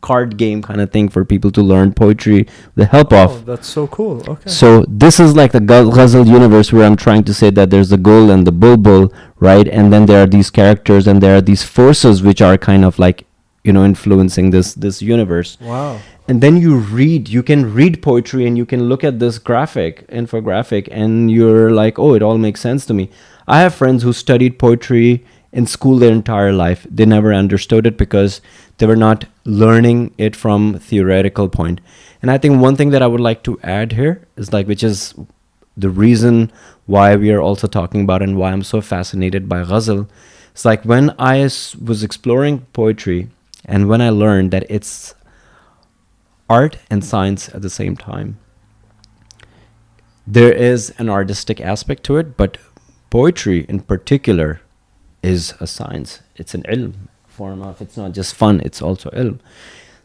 S2: card game kind of thing for people to learn poetry with the help of.
S1: That's so cool. Okay.
S2: So this is like the Ghazal universe where I'm trying to say that there's the gul and the bulbul, right? And then there are these characters and there are these forces which are kind of like, you know, influencing this universe.
S1: Wow.
S2: And then you can read poetry and you can look at this infographic, and you're like, oh, it all makes sense to me. I have friends who studied poetry in school their entire life. They never understood it because they were not learning it from theoretical point. And I think one thing that I would like to add here is like, which is the reason why we are also talking about and why I'm so fascinated by Ghazal. It's like when I was exploring poetry and when I learned that it's art and science at the same time. There is an artistic aspect to it, but poetry in particular is a science. It's an ilm form of, it's not just fun, it's also ilm.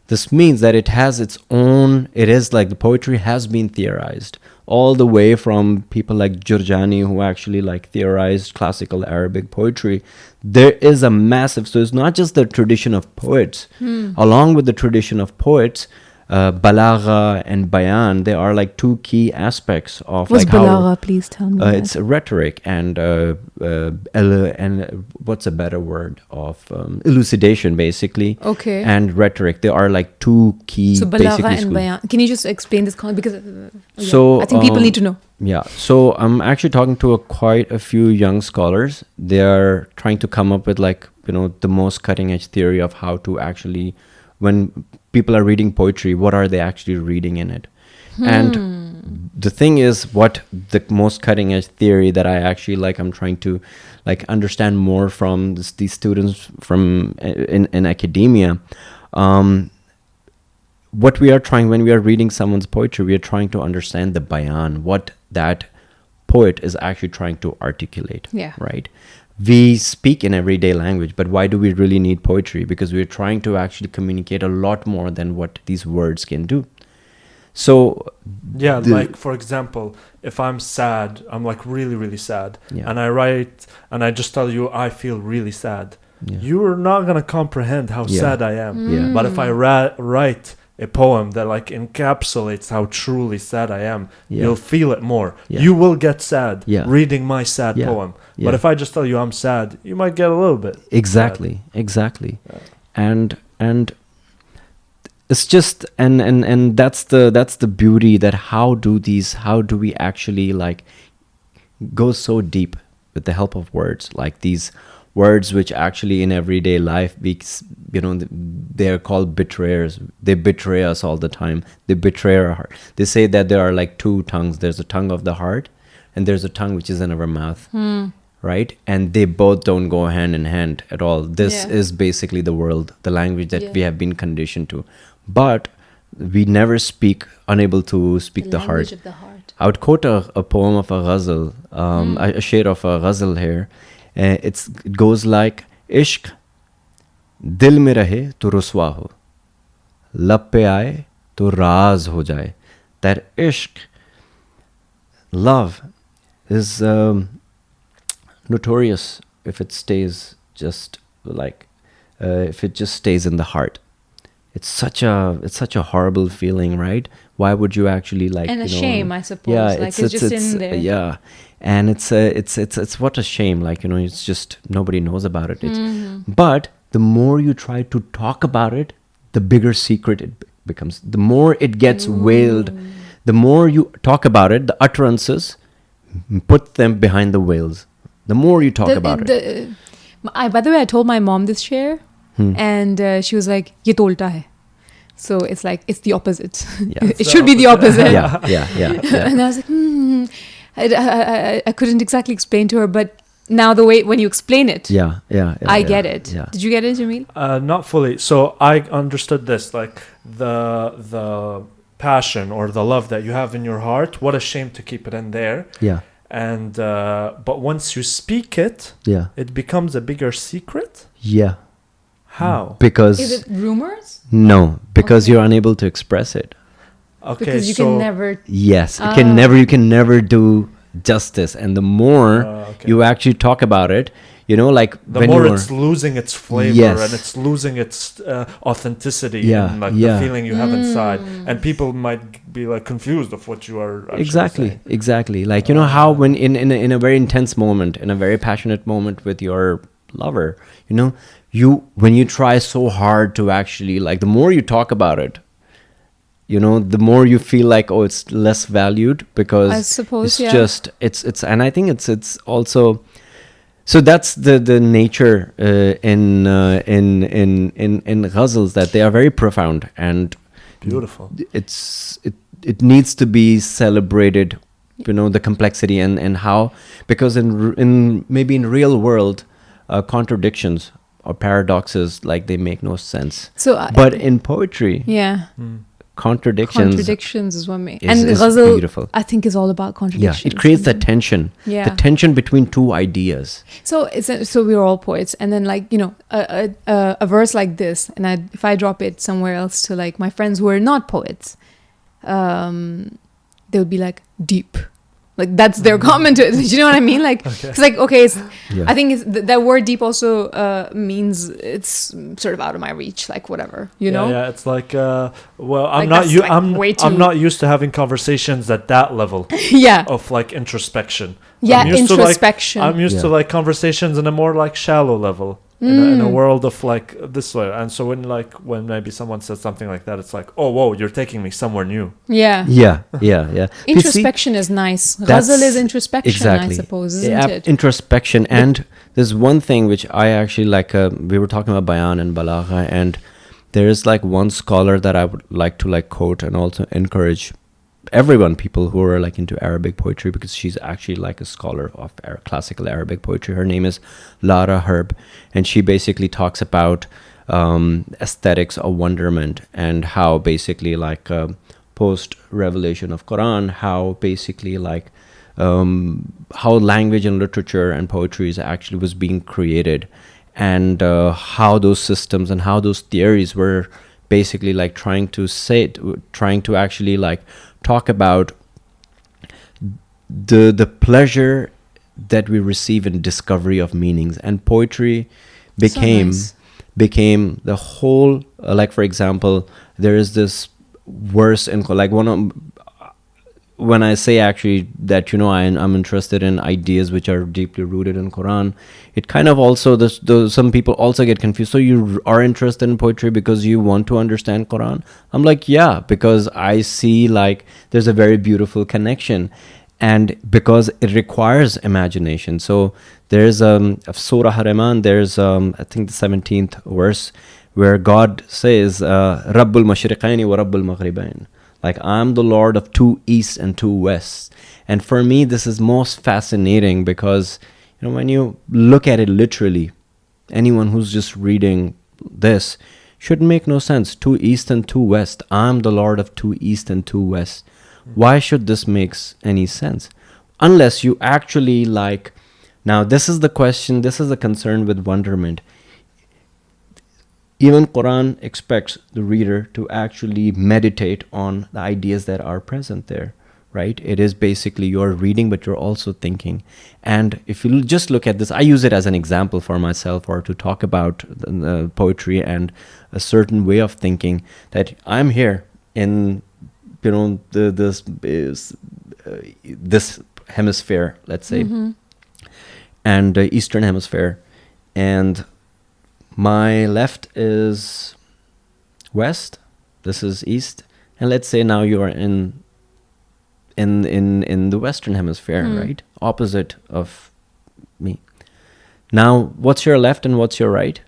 S2: This means that it has its own, it is like the poetry has been theorized all the way from people like Jurjani, who actually like theorized classical Arabic poetry. There is a massive, so it's not just the tradition of poets. Along with the tradition of poets, balagha and bayan, they are like two key aspects of
S3: What's
S2: like
S3: balagha? Please tell me.
S2: it's rhetoric and what's a better word of elucidation, basically.
S3: Okay.
S2: And rhetoric, they are like two key.
S3: So balagha
S2: basically
S3: and
S2: schools.
S3: bayan. Can you just explain this concept? Because
S2: So,
S3: I think people need to know.
S2: Yeah, so I'm actually talking to quite a few young scholars. They are trying to come up with like, you know, the most cutting edge theory of how to actually, when people are reading poetry, what are they actually reading in it? And the thing is, what the most cutting edge theory that I actually like, I'm trying to like understand more from these students from in academia. What we are trying, when we are reading someone's poetry, we are trying to understand the bayan, what that poet is actually trying to articulate.
S3: Yeah.
S2: Right? We speak in everyday language, but why do we really need poetry? Because we're trying to actually communicate a lot more than what these words can do. So
S1: yeah, like for example, if I'm sad, I'm like really, really sad, and I write and I just tell you I feel really sad. You're not gonna comprehend how sad I am. But if I write a poem that like encapsulates how truly sad I am, you'll feel it more. You will get sad reading my sad poem. But if I just tell you I'm sad, you might get a little bit
S2: exactly
S1: sad.
S2: And and it's just and that's the beauty, that how do we actually like go so deep with the help of words, like these words which actually in everyday life they're called betrayers. They betray us all the time. They betray our heart. They say that there are like two tongues. There's a tongue of the heart and there's a tongue which is in our mouth. Right? And they both don't go hand in hand at all. This is basically the world, the language that we have been conditioned to. But we never unable to speak the heart.
S3: Of the heart.
S2: I would quote a poem of a Ghazal, a shade of a Ghazal here. It goes like, Ishq dil mein rahe to ruswa ho, lab pe aaye to raaz ho jaye. That ishq, love, is notorious if it stays just like if it just stays in the heart. It's such a horrible feeling, right? Why would you actually like,
S3: and a shame, I suppose.
S2: Yeah,
S3: like it's just in there.
S2: Yeah, and it's what a shame. Like, it's just nobody knows about it. But the more you try to talk about it, the bigger secret it becomes. The more it gets veiled, the more you talk about it, the utterances, put them behind the veils. The more you talk about it.
S3: By the way, I told my mom this share, and she was like, "Ye to ulta hai." So it's like, it's the opposite.
S2: Yeah.
S3: It should be the opposite.
S2: Yeah.
S3: And I was like, I couldn't exactly explain to her, but now the way when you explain it, I get it.
S2: Yeah.
S3: Did you get it, Jamil?
S1: Not fully. So I understood this, like the passion or the love that you have in your heart. What a shame to keep it in there.
S2: Yeah.
S1: And but once you speak it, it becomes a bigger secret.
S2: Yeah.
S1: How?
S2: Because
S3: Is it rumors?
S2: No, because
S3: Okay.
S2: you're unable to express it.
S1: Okay,
S3: Because you
S1: so
S3: can never.
S2: Yes, you can never do justice, and the more you actually talk about it, like
S1: the
S2: when
S1: more
S2: you're,
S1: it's losing its flavor
S2: Yes.
S1: and it's losing its authenticity
S2: Yeah,
S1: and like
S2: yeah.
S1: the feeling you have inside, and people might be like confused of what you are actually saying.
S2: exactly. Like, how when in a very intense moment, in a very passionate moment with your lover, when you try so hard to actually, like, the more you talk about it, the more you feel like, oh, it's less valued, because
S3: I suppose,
S2: it's just it's and I think it's also, so that's the nature in ghazals, that they are very profound and
S1: Beautiful.
S2: it needs to be celebrated, the complexity and how, because in maybe in real world contradictions or paradoxes, like, they make no sense.
S3: So,
S2: But in poetry,
S3: contradictions is what makes.
S2: is
S3: And Ghazal,
S2: beautiful.
S3: I think, is all about
S2: Yeah,
S3: contradictions.
S2: it creates that tension.
S3: Yeah.
S2: The tension between two ideas.
S3: So we're all poets, and then, like, a verse like this, and if I drop it somewhere else to, like, my friends who are not poets, they would be like, deep. Like, that's their comment to it. Do you know what I mean? Like, it's like, okay, I think that word deep also means it's sort of out of my reach, like, whatever,
S1: Yeah, it's like I'm
S3: Like,
S1: not
S3: that's, like, way
S1: I'm
S3: too-
S1: not used to having conversations at that level
S3: Yeah.
S1: of like introspection.
S3: Yeah,
S1: I'm used
S3: introspection.
S1: I'm used to like conversations in a more like shallow level, in a world of like this way. And so when maybe someone says something like that, it's like, oh, whoa, you're taking me somewhere new.
S3: Yeah.
S2: Yeah. You see,
S3: Introspection is nice.
S2: that's-
S3: Ghazal is introspection,
S2: exactly.
S3: I suppose, isn't it?
S2: Introspection. And there's one thing which I actually like, we were talking about bayan and balagha, and there is like one scholar that I would like to like quote and also encourage people who are like into Arabic poetry, because she's actually like a scholar of classical Arabic poetry. Her name is Lara Herb, and she basically talks about aesthetics of wonderment, and how basically like post revelation of Quran, how basically like how language and literature and poetry actually was being created, and how those systems and how those theories were basically like trying to actually like talk about the pleasure that we receive in discovery of meanings. And poetry became the whole, like, for example, there is this verse in, like, one of when I say actually that, I'm interested in ideas which are deeply rooted in Quran, it kind of also, some people also get confused. So you are interested in poetry because you want to understand Quran? I'm like, yeah, because I see like there's a very beautiful connection, and because it requires imagination. So there's of Surah Hariman, there's I think the 17th verse where God says, Rabbul Mashriqaini wa Rabbul Maghribain. Like, I'm the Lord of two east and two west. And for me, this is most fascinating because, when you look at it literally, anyone who's just reading this should make no sense. Two east and two west. I'm the Lord of two east and two west. Why should this make any sense? Unless you actually like, now this is the question, this is the concern with wonderment. Even Quran expects the reader to actually meditate on the ideas that are present there, right? It is basically you're reading, but you're also thinking. And if you just look at this, I use it as an example for myself, or to talk about poetry and a certain way of thinking, that I'm here in, this hemisphere, let's say, and Eastern Hemisphere, and my left is west, this is east, and let's say now you are in the Western Hemisphere, right? Opposite of me. Now, what's your left and what's your right?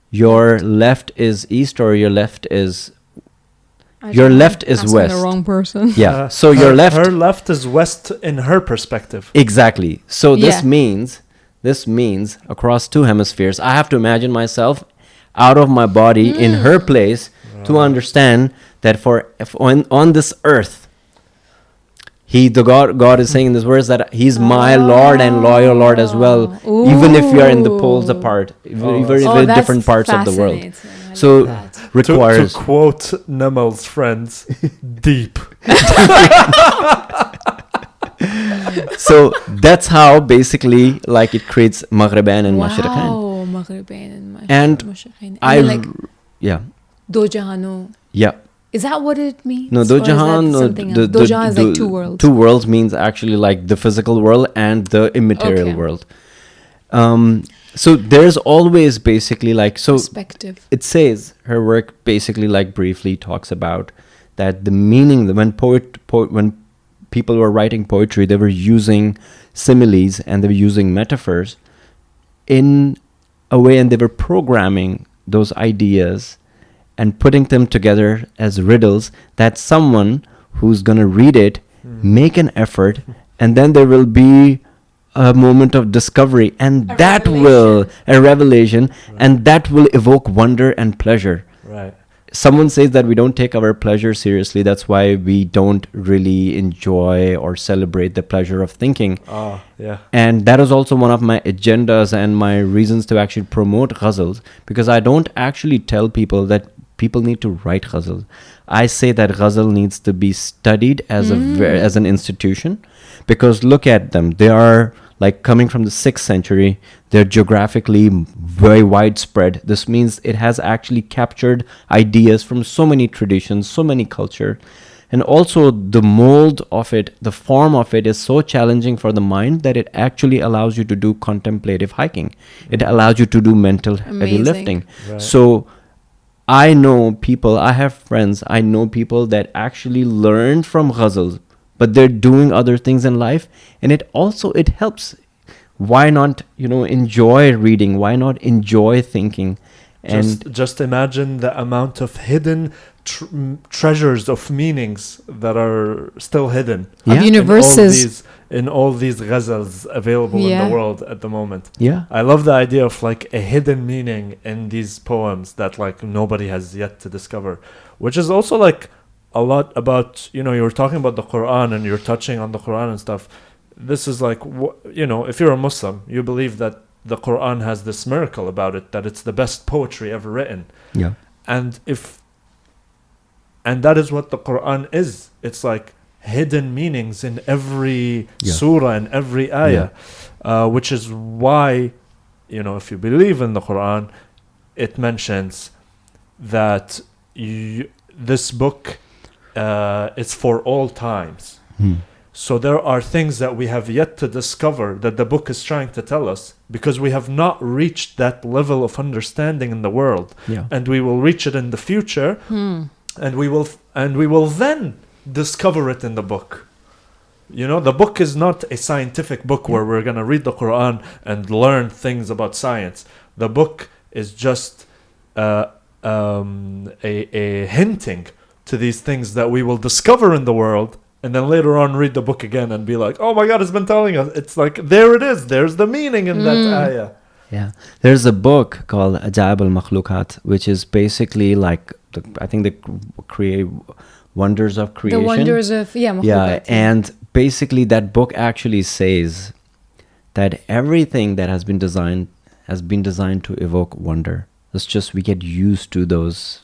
S2: Your left is east, or your left is left is west.
S3: The wrong person.
S2: Yeah. So your left.
S1: Her left is west in her perspective.
S2: Exactly. So this means across two hemispheres, I have to imagine myself out of my body in her place to understand that on this earth, God is saying in this verse that He's my Lord and loyal Lord as well, even if we are in the poles apart, even in different parts of the world. So requires
S1: to quote Nemel's friends, deep.
S2: So that's how basically like it creates Maghribain and Mashriqain.
S3: Wow, Maghribain and
S2: And
S3: Mashriqain.
S2: Yeah.
S3: Do Jahano.
S2: Yeah.
S3: Is that what it means?
S2: No, Do Jahan.
S3: Do Jahan is like two worlds.
S2: Two worlds means actually like the physical world and the immaterial world. So there's always basically like, so
S3: perspective.
S2: It says her work basically like briefly talks about that the meaning that when people were writing poetry, they were using similes and they were using metaphors in a way, and they were programming those ideas and putting them together as riddles that someone who's going to read it make an effort, and then there will be a moment of discovery, and a revelation, and that will evoke wonder and pleasure.
S1: Right.
S2: Someone says that we don't take our pleasure seriously. That's why we don't really enjoy or celebrate the pleasure of thinking.
S1: Oh, yeah.
S2: And that is also one of my agendas and my reasons to actually promote ghazals, because I don't actually tell people that people need to write ghazal. I say that ghazal needs to be studied as an institution, because look at them. They are like coming from the 6th century. They're geographically very widespread. This means it has actually captured ideas from so many traditions, so many culture. And also the mold of it, the form of it is so challenging for the mind that it actually allows you to do contemplative hiking. It allows you to do mental heavy lifting.
S1: Right.
S2: So I know people, I have friends, I know people that actually learned from ghazals, but they're doing other things in life, and it helps. Why not, enjoy reading? Why not enjoy thinking? And
S1: just imagine the amount of hidden treasures of meanings that are still hidden.
S3: Of universes.
S1: In all these ghazals available in the world at the moment.
S2: Yeah.
S1: I love the idea of like a hidden meaning in these poems that like nobody has yet to discover, which is also like a lot about, you were talking about the Quran and you're touching on the Quran and stuff. This is like, if you're a Muslim, you believe that the Quran has this miracle about it, that it's the best poetry ever written.
S2: Yeah.
S1: And that is what the Quran is. It's like hidden meanings in every surah and every ayah, which is why, if you believe in the Quran, it mentions that this book is for all times. So there are things that we have yet to discover that the book is trying to tell us, because we have not reached that level of understanding in the world.
S2: Yeah.
S1: And we will reach it in the future, and we will then discover it in the book. You know, the book is not a scientific book where we're going to read the Quran and learn things about science. The book is just a hinting to these things that we will discover in the world, and then later on read the book again and be like, oh my God, it's been telling us. It's like, there it is. There's the meaning in that ayah.
S2: Yeah. There's a book called Ajaib al-Makhlukat, which is basically like, I think the wonders of creation.
S3: The wonders of, makhlukat.
S2: Yeah, and basically that book actually says that everything that has been designed to evoke wonder. It's just we get used to those.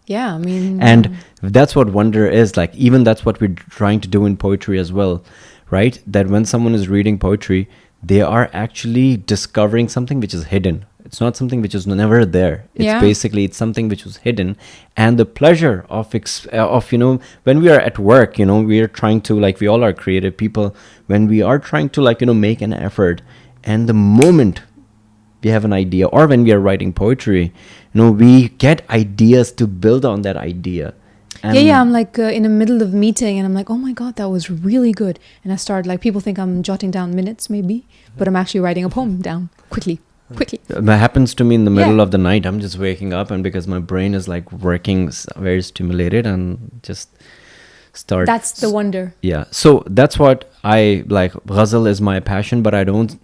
S3: Yeah, I mean...
S2: And that's what wonder is. Like, even that's what we're trying to do in poetry as well, right? That when someone is reading poetry, they are actually discovering something which is hidden. It's not something which is never there. It's basically, it's something which was hidden. And the pleasure of when we are at work, we are trying to, like, we all are creative people. When we are trying to, like, make an effort, and the moment we have an idea, or when we are writing poetry, we get ideas to build on that idea. And
S3: I'm like in the middle of a meeting, and I'm like, oh my God, that was really good. And I start, like, people think I'm jotting down minutes maybe, but I'm actually writing a poem down quickly.
S2: That happens to me in the middle of the night. I'm just waking up, and because my brain is like working very stimulated, and just start.
S3: That's the wonder.
S2: Yeah. So that's what I like. Ghazal is my passion, but I don't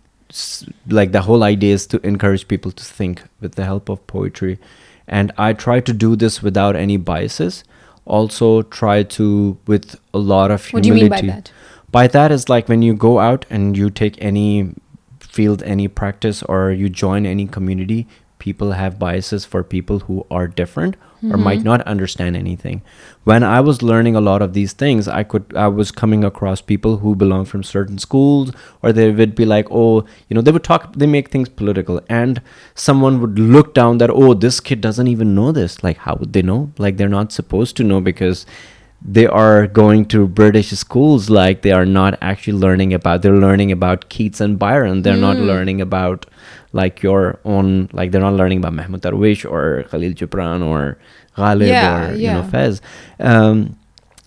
S2: like, the whole idea is to encourage people to think with the help of poetry. And I try to do this without any biases. Also try to, with a lot of humility.
S3: What do you mean by that?
S2: By that is like when you go out and you take any field, any practice, or you join any community, people have biases for people who are different or might not understand anything. When I was learning a lot of these things, I was coming across people who belong from certain schools, or they would be like, they make things political, and someone would look down that, this kid doesn't even know this. Like, how would they know? Like, they're not supposed to know, because they are going to British schools. Like, they are not actually they're learning about Keats and Byron. They're not learning about, like, your own, like, they're not learning about Mahmoud Darwish or Khalil Gibran or Ghalib or Fez.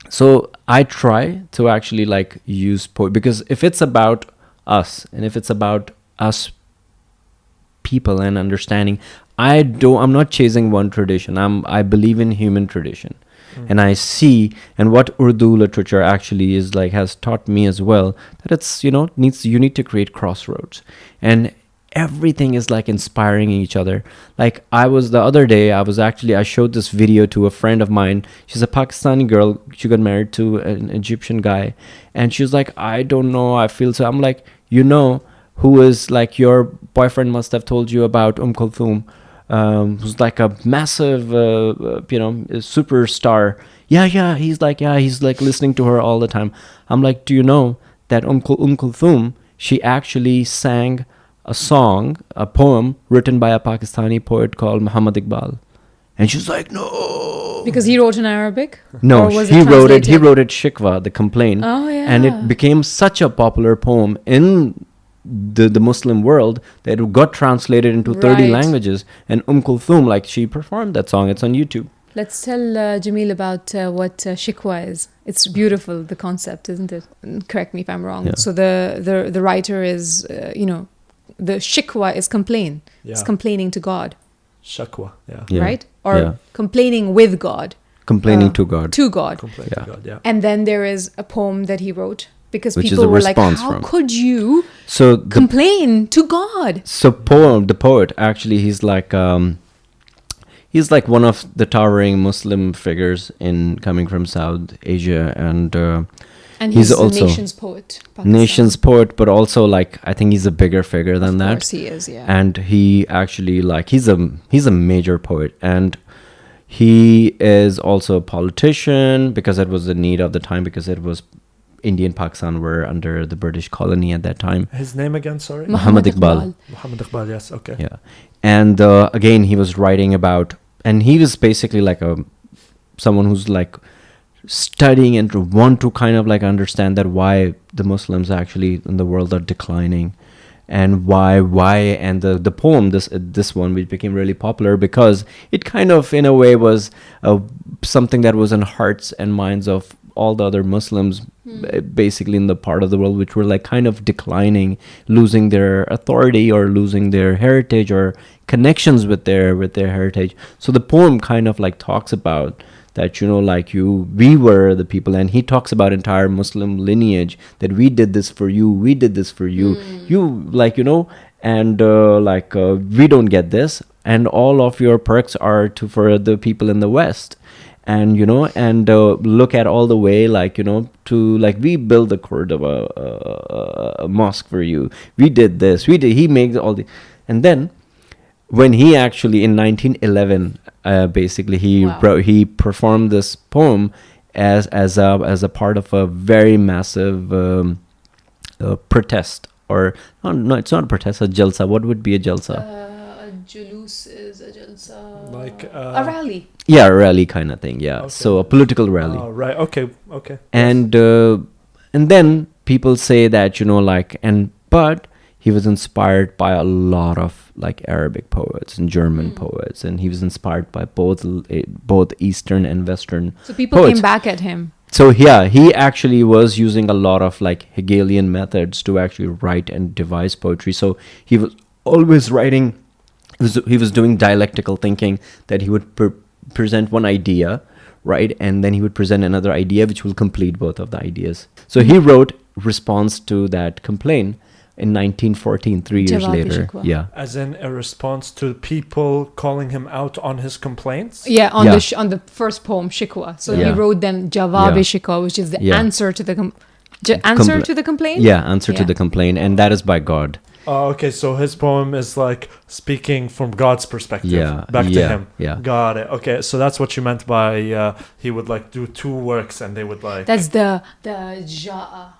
S2: So I try to actually, like, use poetry, because if it's about us, and if it's about us people and understanding, I'm not chasing one tradition. I believe in human tradition. And I see, and what Urdu literature actually is like, has taught me as well, that it's, you need to create crossroads, and everything is like inspiring each other. Like, the other day, I showed this video to a friend of mine. She's a Pakistani girl. She got married to an Egyptian guy, and she was like, I don't know, I feel so. I'm like, who is, like, your boyfriend must have told you about Kulthum, who's like a massive, superstar. He's like listening to her all the time. I'm like, do you know that Kulthum, she actually sang a poem written by a Pakistani poet called Muhammad Iqbal? And she's like, no.
S3: Because he wrote in Arabic?
S2: No, he wrote it Shikwa, the complaint.
S3: Oh, yeah.
S2: And it became such a popular poem in the Muslim world that it got translated into 30 languages. And Kulthum, like, she performed that song. It's on YouTube.
S3: Let's tell Jamil about what Shikwa is. It's beautiful, the concept, isn't it? Correct me if I'm wrong.
S2: Yeah.
S3: So the writer is, the Shikwa is complain.
S1: Yeah.
S3: It's complaining to God.
S1: Shakwa,
S3: Right? Or complaining with God.
S2: Complaining to God.
S3: To God.
S1: Complain to God, yeah.
S3: And then there is a poem that he wrote, because
S2: Which
S3: people
S2: is a
S3: were like,
S2: response
S3: how
S2: from.
S3: could you
S2: So
S3: complain to God?
S2: So the poet, actually, he's like one of the towering Muslim figures coming from South Asia, and
S3: he's
S2: also
S3: a nation's poet. Pakistan.
S2: Nation's poet, but also, like, I think he's a bigger figure than that.
S3: Of course he is, yeah.
S2: And he actually, like, he's a major poet, and he is also a politician, because it was the need of the time, because it was India and Pakistan were under the British colony at that time.
S1: His name again, sorry?
S2: Muhammad Iqbal.
S1: Muhammad Iqbal, yes, okay.
S2: Yeah. And again, he was writing about, and he was basically like someone who's like studying and to want to kind of like understand that why the Muslims actually in the world are declining, and why and the poem, this one, which became really popular because it kind of in a way was something that was in hearts and minds of all the other Muslims basically in the part of the world which were like kind of declining, losing their authority or losing their heritage or connections with their heritage. So the poem kind of like talks about that, like we were the people, and he talks about entire Muslim lineage, that we did this for you, you like, and we don't get this, and all of your perks are for the people in the West. And look at all the way, to we build the Cordoba mosque for you, we did this, he makes all the, and then when he actually in 1911 basically he performed this poem as a part of a very massive protest, or no, it's not a protest, a jalsa. What would be a jalsa?
S3: A julus is a jalsa,
S1: like
S3: a rally.
S2: Yeah, a rally kind of thing. Yeah,
S1: Okay.
S2: so a political rally.
S1: Oh, right. Okay.
S2: And then people say that but he was inspired by a lot of like Arabic poets and German poets, and he was inspired by both Eastern and Western.
S3: So people
S2: poets.
S3: came back at him.
S2: So yeah, he actually was using a lot of like Hegelian methods to actually write and devise poetry. So he was always writing. He was doing dialectical thinking, that he would present one idea, right, and then he would present another idea which will complete both of the ideas. So he wrote response to that complaint in 1914, 3 years
S3: Jawab
S2: later.
S3: Shikwa.
S2: Yeah.
S1: As in a response to people calling him out on his complaints?
S3: Yeah, on
S2: Yeah.
S3: on the first poem, Shikwa. So
S2: Yeah.
S3: he wrote them Jawab
S2: Yeah.
S3: Shikwa, which is the
S2: Yeah.
S3: answer to the answer to the complaint.
S2: Yeah, answer to
S3: Yeah.
S2: the complaint, and that is by God.
S1: Oh, okay. So his poem is like speaking from God's perspective
S2: Yeah,
S1: back to
S2: yeah,
S1: him.
S2: yeah.
S1: Got it. Okay. So that's what you meant by he would like do two works and they would like.
S3: That's the Ja'a.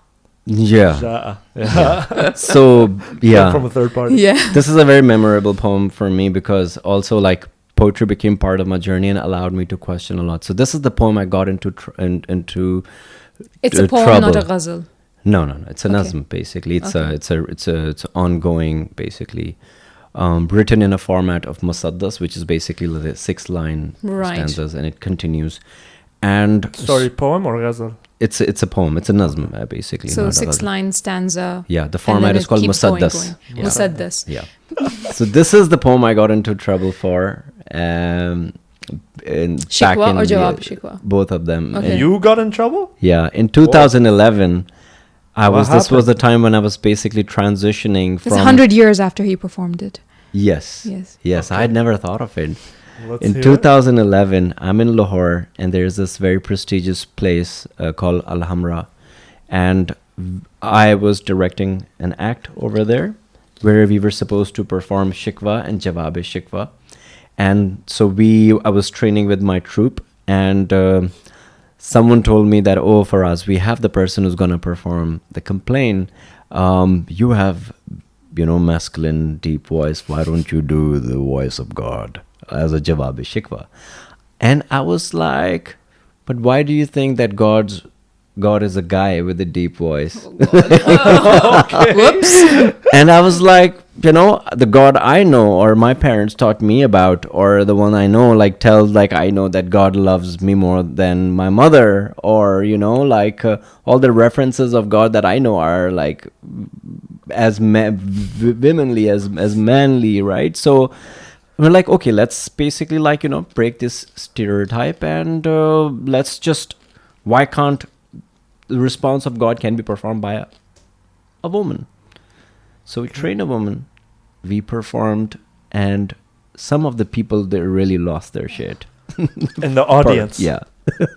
S2: Yeah.
S1: Yeah.
S2: So yeah,
S1: From a third party.
S3: Yeah.
S2: this is a very memorable poem for me because also like poetry became part of my journey and allowed me to question a lot. So this is the poem I got into
S3: It's a poem,
S2: trouble.
S3: not a ghazal.
S2: No. It's a
S3: Okay.
S2: nazm basically.
S3: Okay.
S2: It's ongoing basically, written in a format of musaddas, which is basically the 6-line
S3: Right.
S2: stanzas, and it continues. And
S1: Sorry, poem or ghazal?
S2: it's a poem. It's a nazm basically.
S3: So
S2: not a
S3: 6
S2: ghazal.
S3: line stanza.
S2: Yeah, the
S3: and
S2: format
S3: then
S2: is
S3: it
S2: called
S3: keeps going,
S2: musaddas.
S3: going.
S2: Yeah.
S3: Musaddas.
S2: Yeah. So this is the poem I got into trouble for.
S3: Shikwa or Jawab Shikwa?
S2: Both of them.
S3: Okay.
S1: You got in trouble?
S2: Yeah, in 2011,
S1: What
S2: this was the
S1: happened?
S2: time when I was basically transitioning
S3: It's
S2: from
S3: 100 years after he performed it.
S2: Yes.
S3: Yes.
S2: I had never thought of it.
S1: Let's
S2: In
S1: hear it.
S2: 2011, I'm in Lahore, and there's this very prestigious place called Alhamra, and I was directing an act over there where we were supposed to perform Shikwa and Jawab Shikwa. And so I was training with my troupe, and someone told me that, oh, Faraz, we have the person who's going to perform the complaint. You have, masculine, deep voice. Why don't you do the voice of God as a Jawab Shikwa? And I was like, but why do you think that God is a guy with a deep voice?
S3: Whoops.
S2: And I was like, the God I know, or my parents taught me about, or the one I know, I know that God loves me more than my mother, or, all the references of God that I know are like as womanly, as manly, right? So we're like, okay, let's basically break this stereotype, and let's just, why can't the response of God can be performed by a woman? So we trained a woman, we performed, and some of the people, they really lost their shit.
S1: In the audience.
S2: Yeah.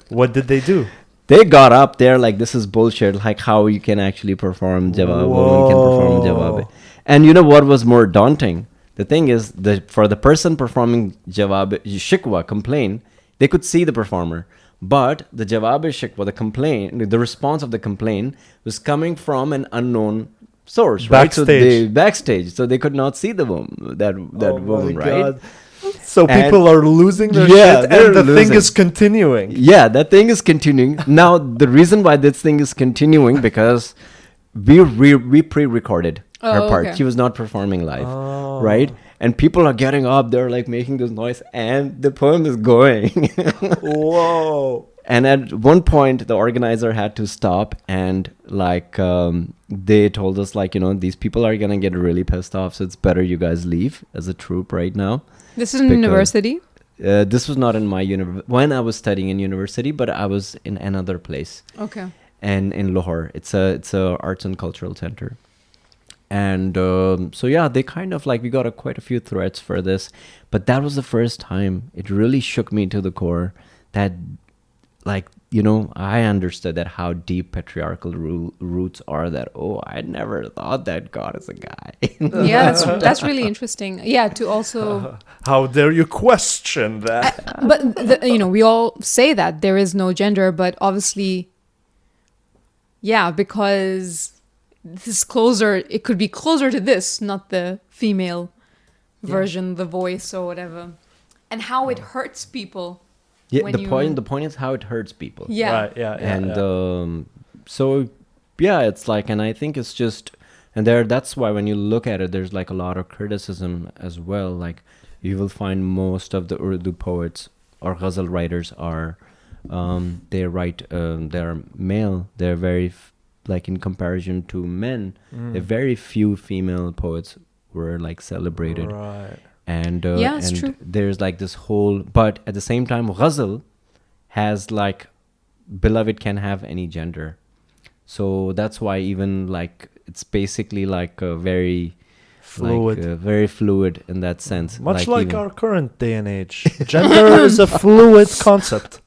S1: What did they do?
S2: They got up there like, this is bullshit, like how you can actually perform Jawab, a woman can perform Jawab. And you know what was more daunting? The thing is, for the person performing Jawab Shikwa, complaint, they could see the performer. But the Jawab Shikwa, the complaint, the response of the complaint was coming from an unknown source, right? So
S1: Backstage.
S2: backstage, so they could not see the woman, that woman, right?
S1: God. So
S2: And-
S1: people are losing their
S2: Yeah,
S1: shit,
S2: they're
S1: and the thing
S2: losing.
S1: is continuing.
S2: Yeah, that thing is continuing. Now, the reason why this thing is continuing because we pre-recorded her
S3: Oh,
S2: part.
S3: okay.
S2: She was not performing live,
S1: Oh.
S2: right? And people are getting up. They're like making this noise, and the poem is going.
S1: Whoa.
S2: And at one point, the organizer had to stop and like they told us like, these people are gonna get really pissed off, so it's better you guys leave as a troupe right now.
S3: This is in
S2: Because-
S3: university.
S2: This was not in my when I was studying in university, but I was in another place.
S3: Okay.
S2: And in Lahore, it's a arts and cultural center. And so yeah, they kind of like we got quite a few threats for this, but that was the first time it really shook me to the core that like I understood that how deep patriarchal roots are. That I never thought that God is a guy.
S3: Yeah, that's really interesting. Yeah, to also
S1: How dare you question that?
S3: but we all say that there is no gender, but obviously, yeah, because this is closer. It could be closer to this, not the female version, the voice or whatever, and how it hurts people.
S2: Yeah,
S3: when
S2: the point is how it hurts people.
S3: Yeah.
S1: Right, yeah.
S2: And so yeah, it's like, and I think it's just, and that's why when you look at it, there's like a lot of criticism as well. Like you will find most of the Urdu poets or Ghazal writers are they write they're male. They're very like in comparison to men, very few female poets were like celebrated.
S1: Right.
S2: And
S3: Yeah, it's
S2: and
S3: true.
S2: there's like this whole, but at the same time, Ghazal has like beloved can have any gender, so that's why even like it's basically like a very
S1: Fluid.
S2: very fluid in that sense.
S1: Much like
S2: even-
S1: our current day and age. Gender is a fluid concept.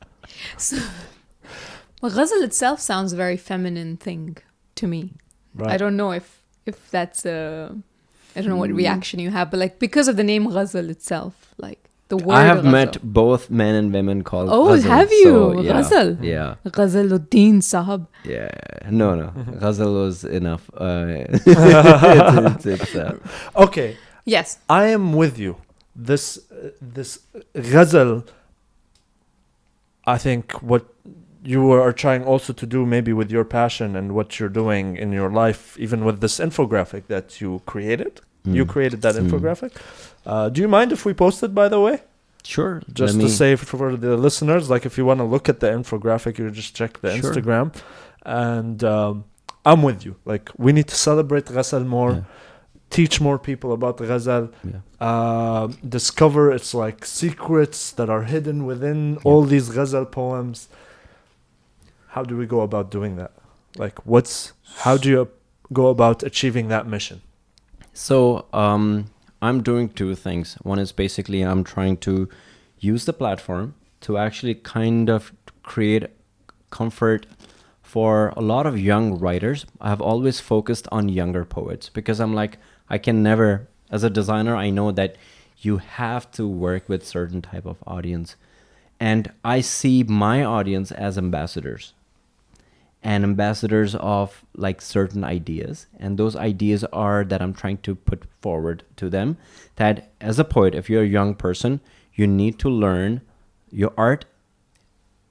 S3: Well, Ghazal itself sounds a very feminine thing to me.
S1: Right.
S3: I don't know if that's I don't know what reaction you have, but like because of the name Ghazal itself, like the word.
S2: I have
S3: Ghazal.
S2: met both men and women called
S3: Oh,
S2: Ghazal,
S3: have you?
S2: so, yeah,
S3: Ghazal?
S2: Yeah.
S3: Ghazaluddin Sahab.
S2: Yeah. No. Ghazal was enough. It's
S1: Okay,
S3: Yes.
S1: I am with you. This ghazal, I think what you are trying also to do maybe with your passion and what you're doing in your life, even with this infographic that you created. You created that infographic. Do you mind if we post it, by the way?
S2: Sure.
S1: Just to say for the listeners, like if you want to look at the infographic, you just check the
S2: Sure.
S1: Instagram. And I'm with you. Like we need to celebrate Ghazal more.
S2: Yeah.
S1: Teach more people about Ghazal,
S2: Yeah.
S1: discover its like secrets that are hidden within all these Ghazal poems. How do we go about doing that? Like how do you go about achieving that mission?
S2: So I'm doing two things. One is basically I'm trying to use the platform to actually kind of create comfort for a lot of young writers. I've always focused on younger poets because I'm like, I can never, as a designer, I know that you have to work with certain type of audience. And I see my audience as ambassadors and ambassadors of like certain ideas. And those ideas are that I'm trying to put forward to them that as a poet, if you're a young person, you need to learn your art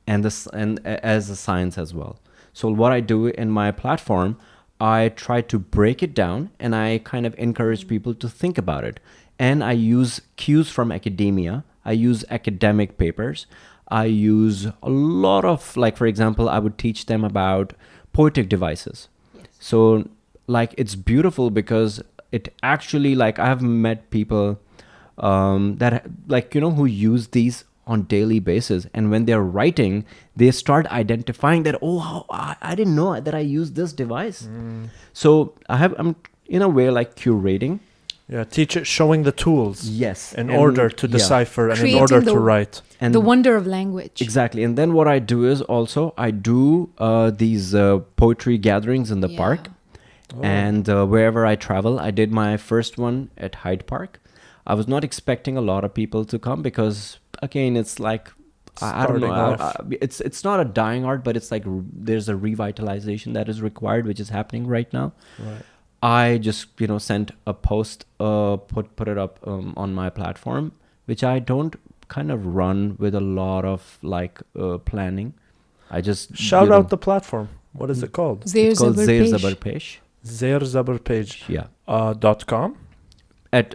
S2: and as a science as well. So what I do in my platform, I try to break it down and I kind of encourage people to think about it. And I use cues from academia. I use academic papers. I use a lot of, like, for example, I would teach them about poetic devices. Yes. So, like, it's beautiful because it actually, like, I have met people that, like, you know, who use these on daily basis. And when they're writing, they start identifying that, oh, I didn't know that I used this device. So I'm in a way like curating.
S1: Yeah, showing the tools.
S2: Yes.
S1: In order to decipher and in
S3: Creating
S1: order to write.
S2: And
S3: the wonder of language.
S2: Exactly. And then what I do is also I do these poetry gatherings in the park. Oh. And wherever I travel, I did my first one at Hyde Park. I was not expecting a lot of people to come because, again, it's like, I don't know. It's not a dying art, but it's like there's a revitalization that is required, which is happening right now.
S1: Right.
S2: I just, sent a post, put it up on my platform which I don't kind of run with a lot of like planning. I just
S1: Shout out the platform. What is it called?
S3: Zer
S2: It's called
S3: Zabar
S2: Zer
S3: Paesh.
S2: Zabar Paesh.
S1: Zer Zabar Paesh.
S2: Yeah.
S1: .com.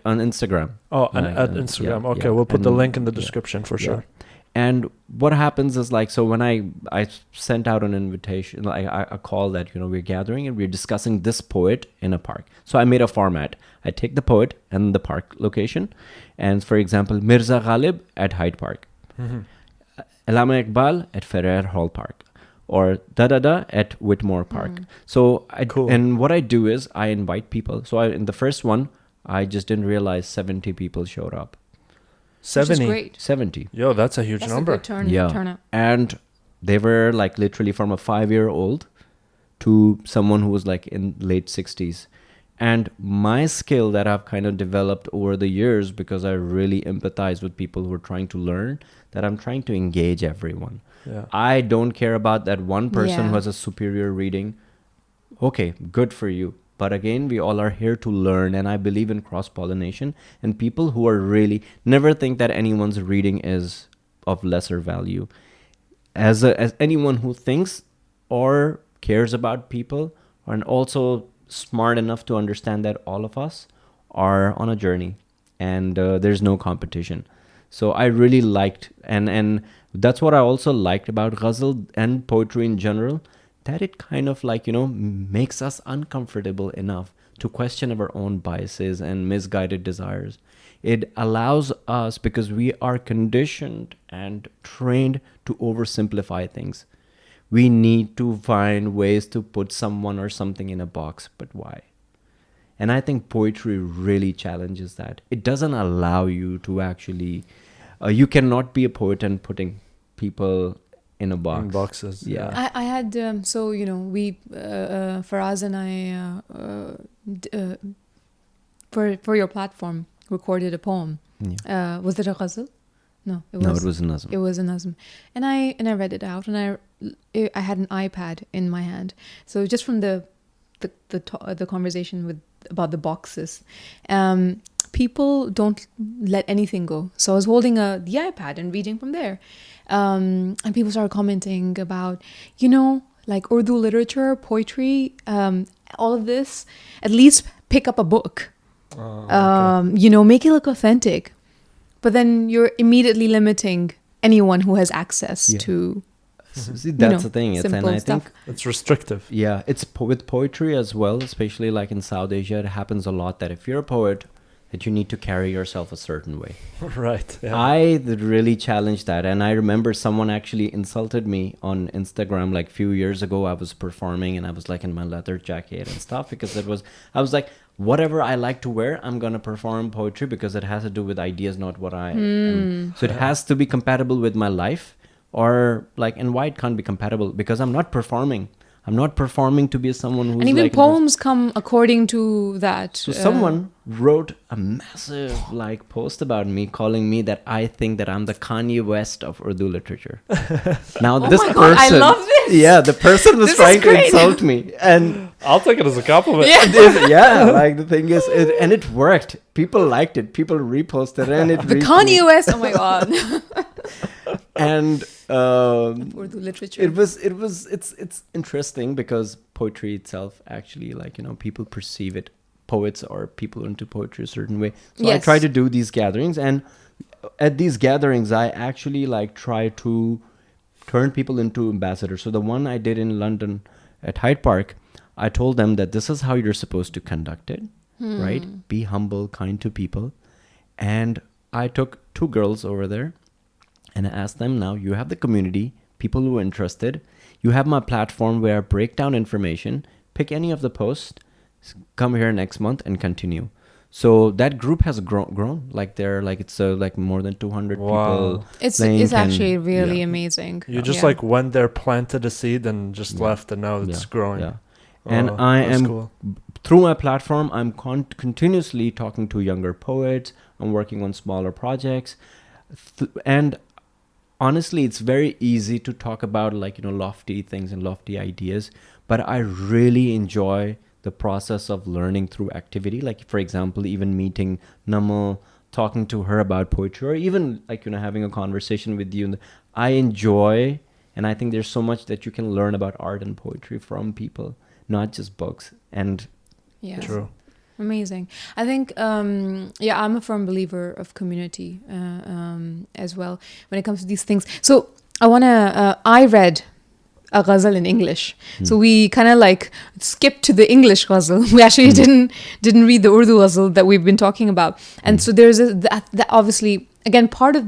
S2: On Instagram.
S1: Oh, and
S2: Like,
S1: at
S2: yeah,
S1: Instagram. Okay,
S2: yeah.
S1: we'll put the
S2: And
S1: link in the
S2: yeah,
S1: description for
S2: yeah.
S1: sure.
S2: And what happens is like, so when I sent out an invitation, like a call that, we're gathering and we're discussing this poet in a park. So I made a format. I take the poet and the park location. And for example, Mirza Ghalib at Hyde Park. Allama Iqbal at Ferrer Hall Park. Or da-da-da at Whitmore Park. So
S1: Cool.
S2: And what I do is I invite people. So in the first one, I just didn't realize 70 people showed up.
S3: Which is
S1: 70.
S3: great.
S2: 70.
S1: Yo, that's a huge
S3: That's
S1: number.
S3: a good turnout.
S2: And they were like literally from a 5-year-old to someone who was like in late 60s. And my skill that I've kind of developed over the years, because I really empathize with people who are trying to learn, that I'm trying to engage everyone.
S1: Yeah.
S2: I don't care about that one person
S3: Yeah.
S2: who has a superior reading. Okay, good for you. But again, we all are here to learn, and I believe in cross-pollination, and people who are really never think that anyone's reading is of lesser value. As anyone who thinks or cares about people, and also smart enough to understand that all of us are on a journey, and there's no competition. So I really liked, and that's what I also liked about Ghazal and poetry in general, that it kind of like, makes us uncomfortable enough to question our own biases and misguided desires. It allows us, because we are conditioned and trained to oversimplify things. We need to find ways to put someone or something in a box, but why? And I think poetry really challenges that. It doesn't allow you to actually, you cannot be a poet and putting people in a box.
S1: In boxes.
S2: Yeah.
S3: I had we Faraz and I for your platform recorded a poem.
S2: Yeah.
S3: Was it a ghazal? No, it
S2: was a nazm.
S3: It was a nazm, and I read it out, and I had an iPad in my hand. So just from the conversation about the boxes, people don't let anything go. So I was holding the iPad and reading from there. And people started commenting about, like Urdu literature, poetry, all of this. At least pick up a book.
S1: Okay.
S3: Make it look authentic. But then you're immediately limiting anyone who has access to.
S2: See, that's the thing. And
S3: simple
S2: I
S3: stuff.
S2: think
S1: It's restrictive.
S2: yeah, it's with poetry as well, especially like in South Asia, it happens a lot that if you're a poet, that you need to carry yourself a certain way.
S1: Right. Yeah.
S2: I really challenged that, and I remember someone actually insulted me on Instagram like a few years ago. I was performing and I was like in my leather jacket and stuff, because I was like, whatever I like to wear, I'm gonna perform poetry because it has to do with ideas, not what I am. So it has to be compatible with my life, or like, and why it can't be compatible? Because I'm not performing. I'm not performing to be someone who's
S3: And even
S2: like,
S3: poems come according to that.
S2: so someone wrote a massive like post about me, calling me that I think that I'm the Kanye West of Urdu literature. Now
S3: Oh
S2: this
S3: my
S2: person,
S3: God, I love this.
S2: Yeah, the person was
S3: This is
S2: trying to
S3: great.
S2: insult me, and
S1: I'll take it as a compliment.
S2: yeah, like the thing is, and it worked. People liked it. People reposted it, and it
S3: the
S2: reached
S3: Kanye
S2: me.
S3: West. Oh my God.
S2: And
S3: Urdu literature.
S2: it's interesting because poetry itself actually, like, people perceive it, poets or people into poetry a certain way. So I
S3: Yes.
S2: try to do these gatherings, and at these gatherings I actually like try to turn people into ambassadors. So the one I did in London at Hyde Park, I told them that this is how you're supposed to conduct it, right? Be humble, kind to people. And I took 2 girls over there and I asked them, now you have the community, people who are interested. You have my platform where I break down information, pick any of the posts, come here next month and continue. So that group has grown. Like they're like, it's like more than 200
S1: Wow.
S2: people.
S3: It's
S2: playing
S3: actually
S2: and-
S3: really
S2: yeah.
S3: amazing.
S1: You just
S3: Yeah.
S1: like went there, planted a seed, and just
S2: Yeah.
S1: left, and now it's
S2: Yeah,
S1: growing.
S2: yeah. And
S1: Oh,
S2: I
S1: that's
S2: am
S1: cool.
S2: through my platform, I'm continuously talking to younger poets. I'm working on smaller projects, and honestly, it's very easy to talk about like, lofty things and lofty ideas, but I really enjoy the process of learning through activity. Like, for example, even meeting Namal, talking to her about poetry, or even like, having a conversation with you. I enjoy, and I think there's so much that you can learn about art and poetry from people, not just books. And
S3: Yeah.
S1: True.
S3: Amazing. I think, I'm a firm believer of community as well when it comes to these things. So I read a ghazal in English. So we kind of like skipped to the English ghazal. We actually didn't read the Urdu ghazal that we've been talking about. And so there's that obviously, again, part of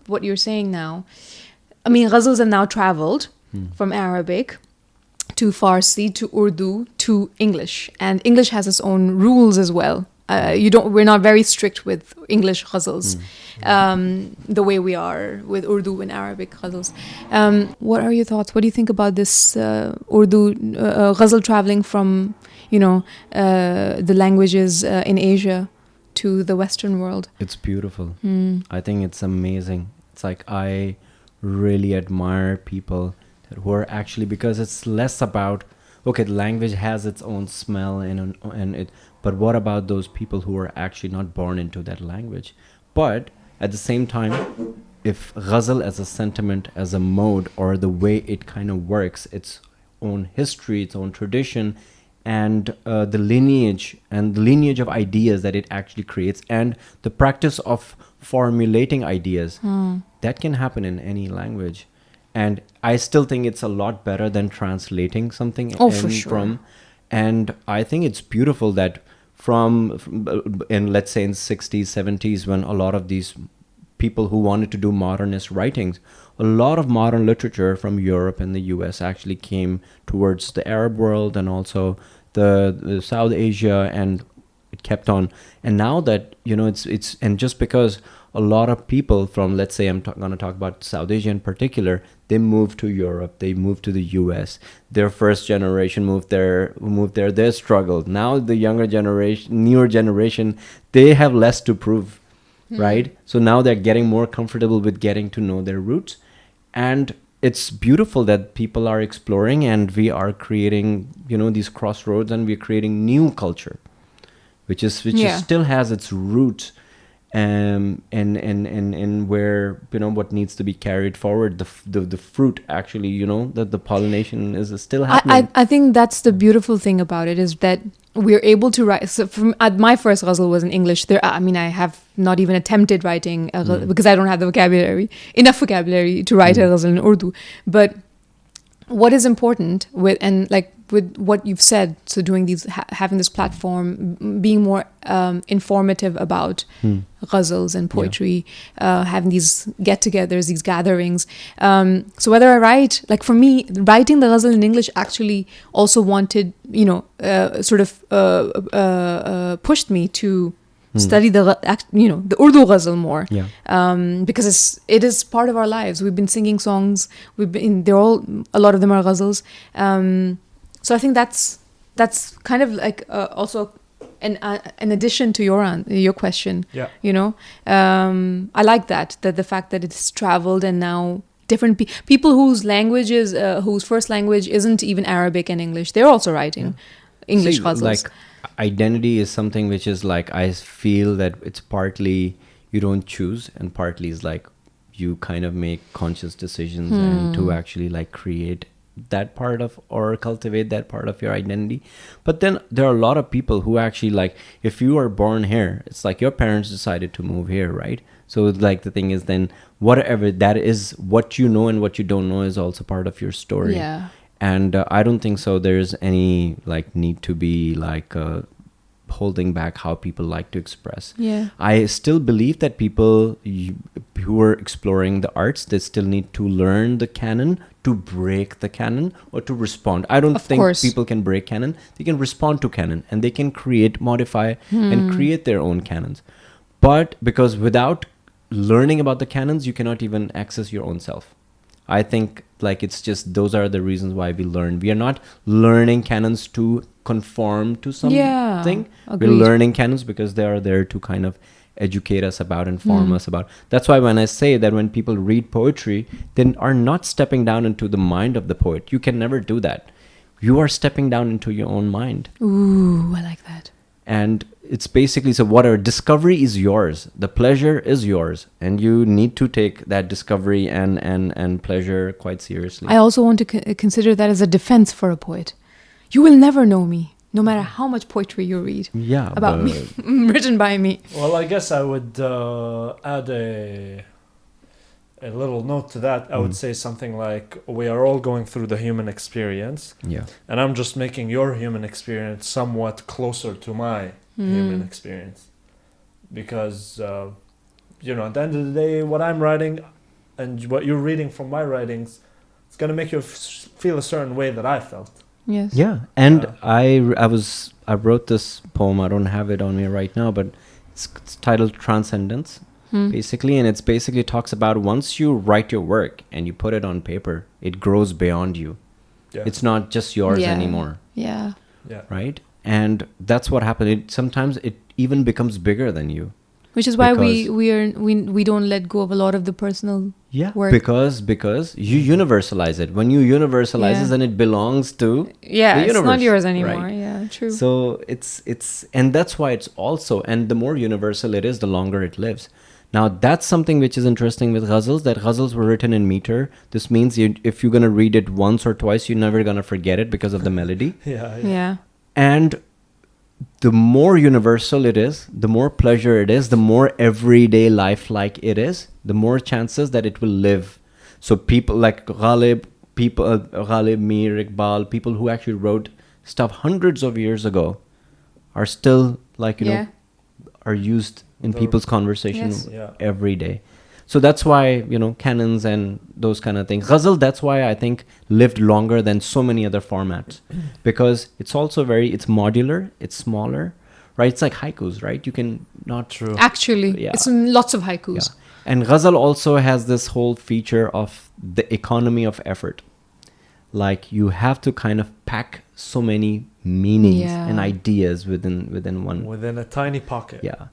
S3: what you're saying now. I mean, ghazals have now traveled from Arabic to Farsi to Urdu to English, and English has its own rules as well. We're not very strict with English ghazals the way we are with Urdu and Arabic ghazals. What are your thoughts? What do you think about this Urdu ghazal traveling from the languages in Asia to the Western world?
S2: it's beautiful. I think it's amazing. It's like, I really admire people who are actually, because it's less about, okay, the language has its own smell but what about those people who are actually not born into that language? But at the same time, if ghazal as a sentiment, as a mode, or the way it kind of works, its own history, its own tradition, and the lineage of ideas that it actually creates, and the practice of formulating ideas, that can happen in any language. And I still think it's a lot better than translating something
S3: for sure.
S2: from. And I think it's beautiful that in, let's say, in 60s, 70s, when a lot of these people who wanted to do modernist writings, a lot of modern literature from Europe and the US actually came towards the Arab world, and also the South Asia, and it kept on. And now that, it's and just because a lot of people from, let's say, I'm going to talk about South Asia in particular, they moved to Europe, they moved to the US. Their first generation moved there, they struggled. Now the newer generation, they have less to prove, right? So now they're getting more comfortable with getting to know their roots. And it's beautiful that people are exploring, and we are creating, these crossroads, and we're creating new culture, which still has its roots. And where what needs to be carried forward, the fruit actually, that the pollination is still happening.
S3: I think that's the beautiful thing about it, is that we're able to write. So my first ghazal was in English. I have not even attempted writing a ghazal because I don't have the enough vocabulary to write a ghazal in Urdu. But what is important with what you've said, so doing these, having this platform, being more informative about ghazals and poetry, having these get-togethers, these gatherings. So whether I write, like for me, writing the ghazal in English actually also wanted, pushed me to study the Urdu ghazal more, because it is part of our lives. We've been singing songs. A lot of them are ghazals. So I think that's kind of like also an addition to your question.
S1: Yeah.
S3: I like that the fact that it's traveled, and now different people whose whose first language isn't even Arabic and English, they're also writing English ghazals.
S2: Like, identity is something which is like, I feel that it's partly you don't choose, and partly is like you kind of make conscious decisions and to actually like create that part of, or cultivate that part of your identity. But then there are a lot of people who actually, like, if you are born here, it's like your parents decided to move here, right? So like the thing is, then whatever that is, what you know and what you don't know is also part of your story.
S3: Yeah.
S2: And I don't think so there's any like need to be like holding back how people like to express.
S3: Yeah.
S2: I still believe that people who are exploring the arts, they still need to learn the canon to break the canon or to respond. I don't think people can break canon. They can respond to canon, and they can create, modify, and create their own canons. But because without learning about the canons, you cannot even access your own self. I think like it's just, those are the reasons why we learn. We are not learning canons to conform to something. We're learning canons because they are there to kind of educate us about, inform us about. That's why when I say that when people read poetry, they are not stepping down into the mind of the poet. You can never do that. You are stepping down into your own mind.
S3: Ooh, I like that.
S2: And it's basically, so whatever, discovery is yours, the pleasure is yours, and you need to take that discovery and pleasure quite seriously.
S3: I also want to consider that as a defense for a poet. You will never know me, no matter how much poetry you read
S2: Yeah,
S3: about me, written by me.
S1: Well, I guess I would add a little note to that. I would say something like, we are all going through the human experience,
S2: yeah,
S1: and I'm just making your human experience somewhat closer to my human experience. Because, at the end of the day, what I'm writing and what you're reading from my writings, it's going to make you feel a certain way that I felt.
S3: Yes.
S2: yeah. And I wrote this poem. I don't have it on me right now, but it's titled Transcendence. Basically, and it's basically talks about once you write your work and you put it on paper, it grows beyond you.
S1: Yeah.
S2: It's not just yours anymore,
S3: Yeah.
S1: Yeah.
S2: right? And that's what happened. Sometimes it even becomes bigger than you.
S3: Which is why
S2: Because-
S3: we don't let go of a lot of the personal work.
S2: Because you universalize it. When you universalize it, then it belongs to the
S3: it's
S2: universe,
S3: not yours anymore.
S2: right?
S3: Yeah, true.
S2: So it's and that's why it's also, and the more universal it is, the longer it lives. Now that's something which is interesting with ghazals, that ghazals were written in meter. This means if you're going to read it once or twice, you're never going to forget it because of the melody.
S3: Yeah.
S2: And the more universal it is, the more pleasure it is, the more everyday life-like it is, the more chances that it will live. So people like Ghalib, Mir, Iqbal, people who actually wrote stuff hundreds of years ago are still are used in people's conversation every day. So that's why, canons and those kind of things. Ghazal, that's why I think lived longer than so many other formats, because it's also it's modular, it's smaller, right? It's like haikus, right? You can not...
S1: True.
S3: Actually, it's lots of haikus.
S2: Yeah. And Ghazal also has this whole feature of the economy of effort. Like you have to kind of pack so many meanings and ideas within one...
S1: Within a tiny pocket.
S2: Yeah.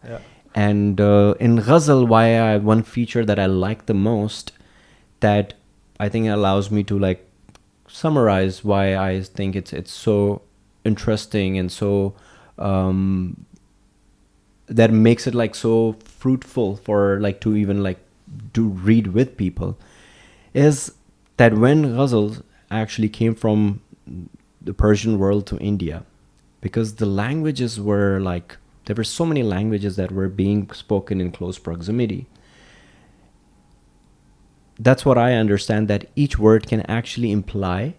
S2: And in Ghazal, one feature that I like the most, that I think allows me to like summarize why I think it's so interesting and so that makes it like so fruitful for like to even like to read with people, is that when Ghazals actually came from the Persian world to India, because the languages were like, there were so many languages that were being spoken in close proximity. That's what I understand, that each word can actually imply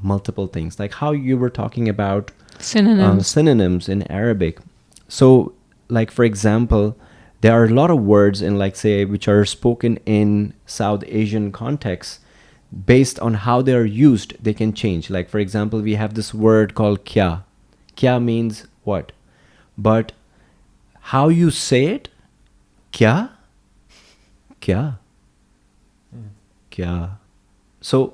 S2: multiple things. Like how you were talking about synonyms in Arabic. So like, for example, there are a lot of words in like, say, which are spoken in South Asian contexts. Based on how they are used, they can change. Like, for example, we have this word called kya. Kya means what? But how you say it, kya, kya, kya. So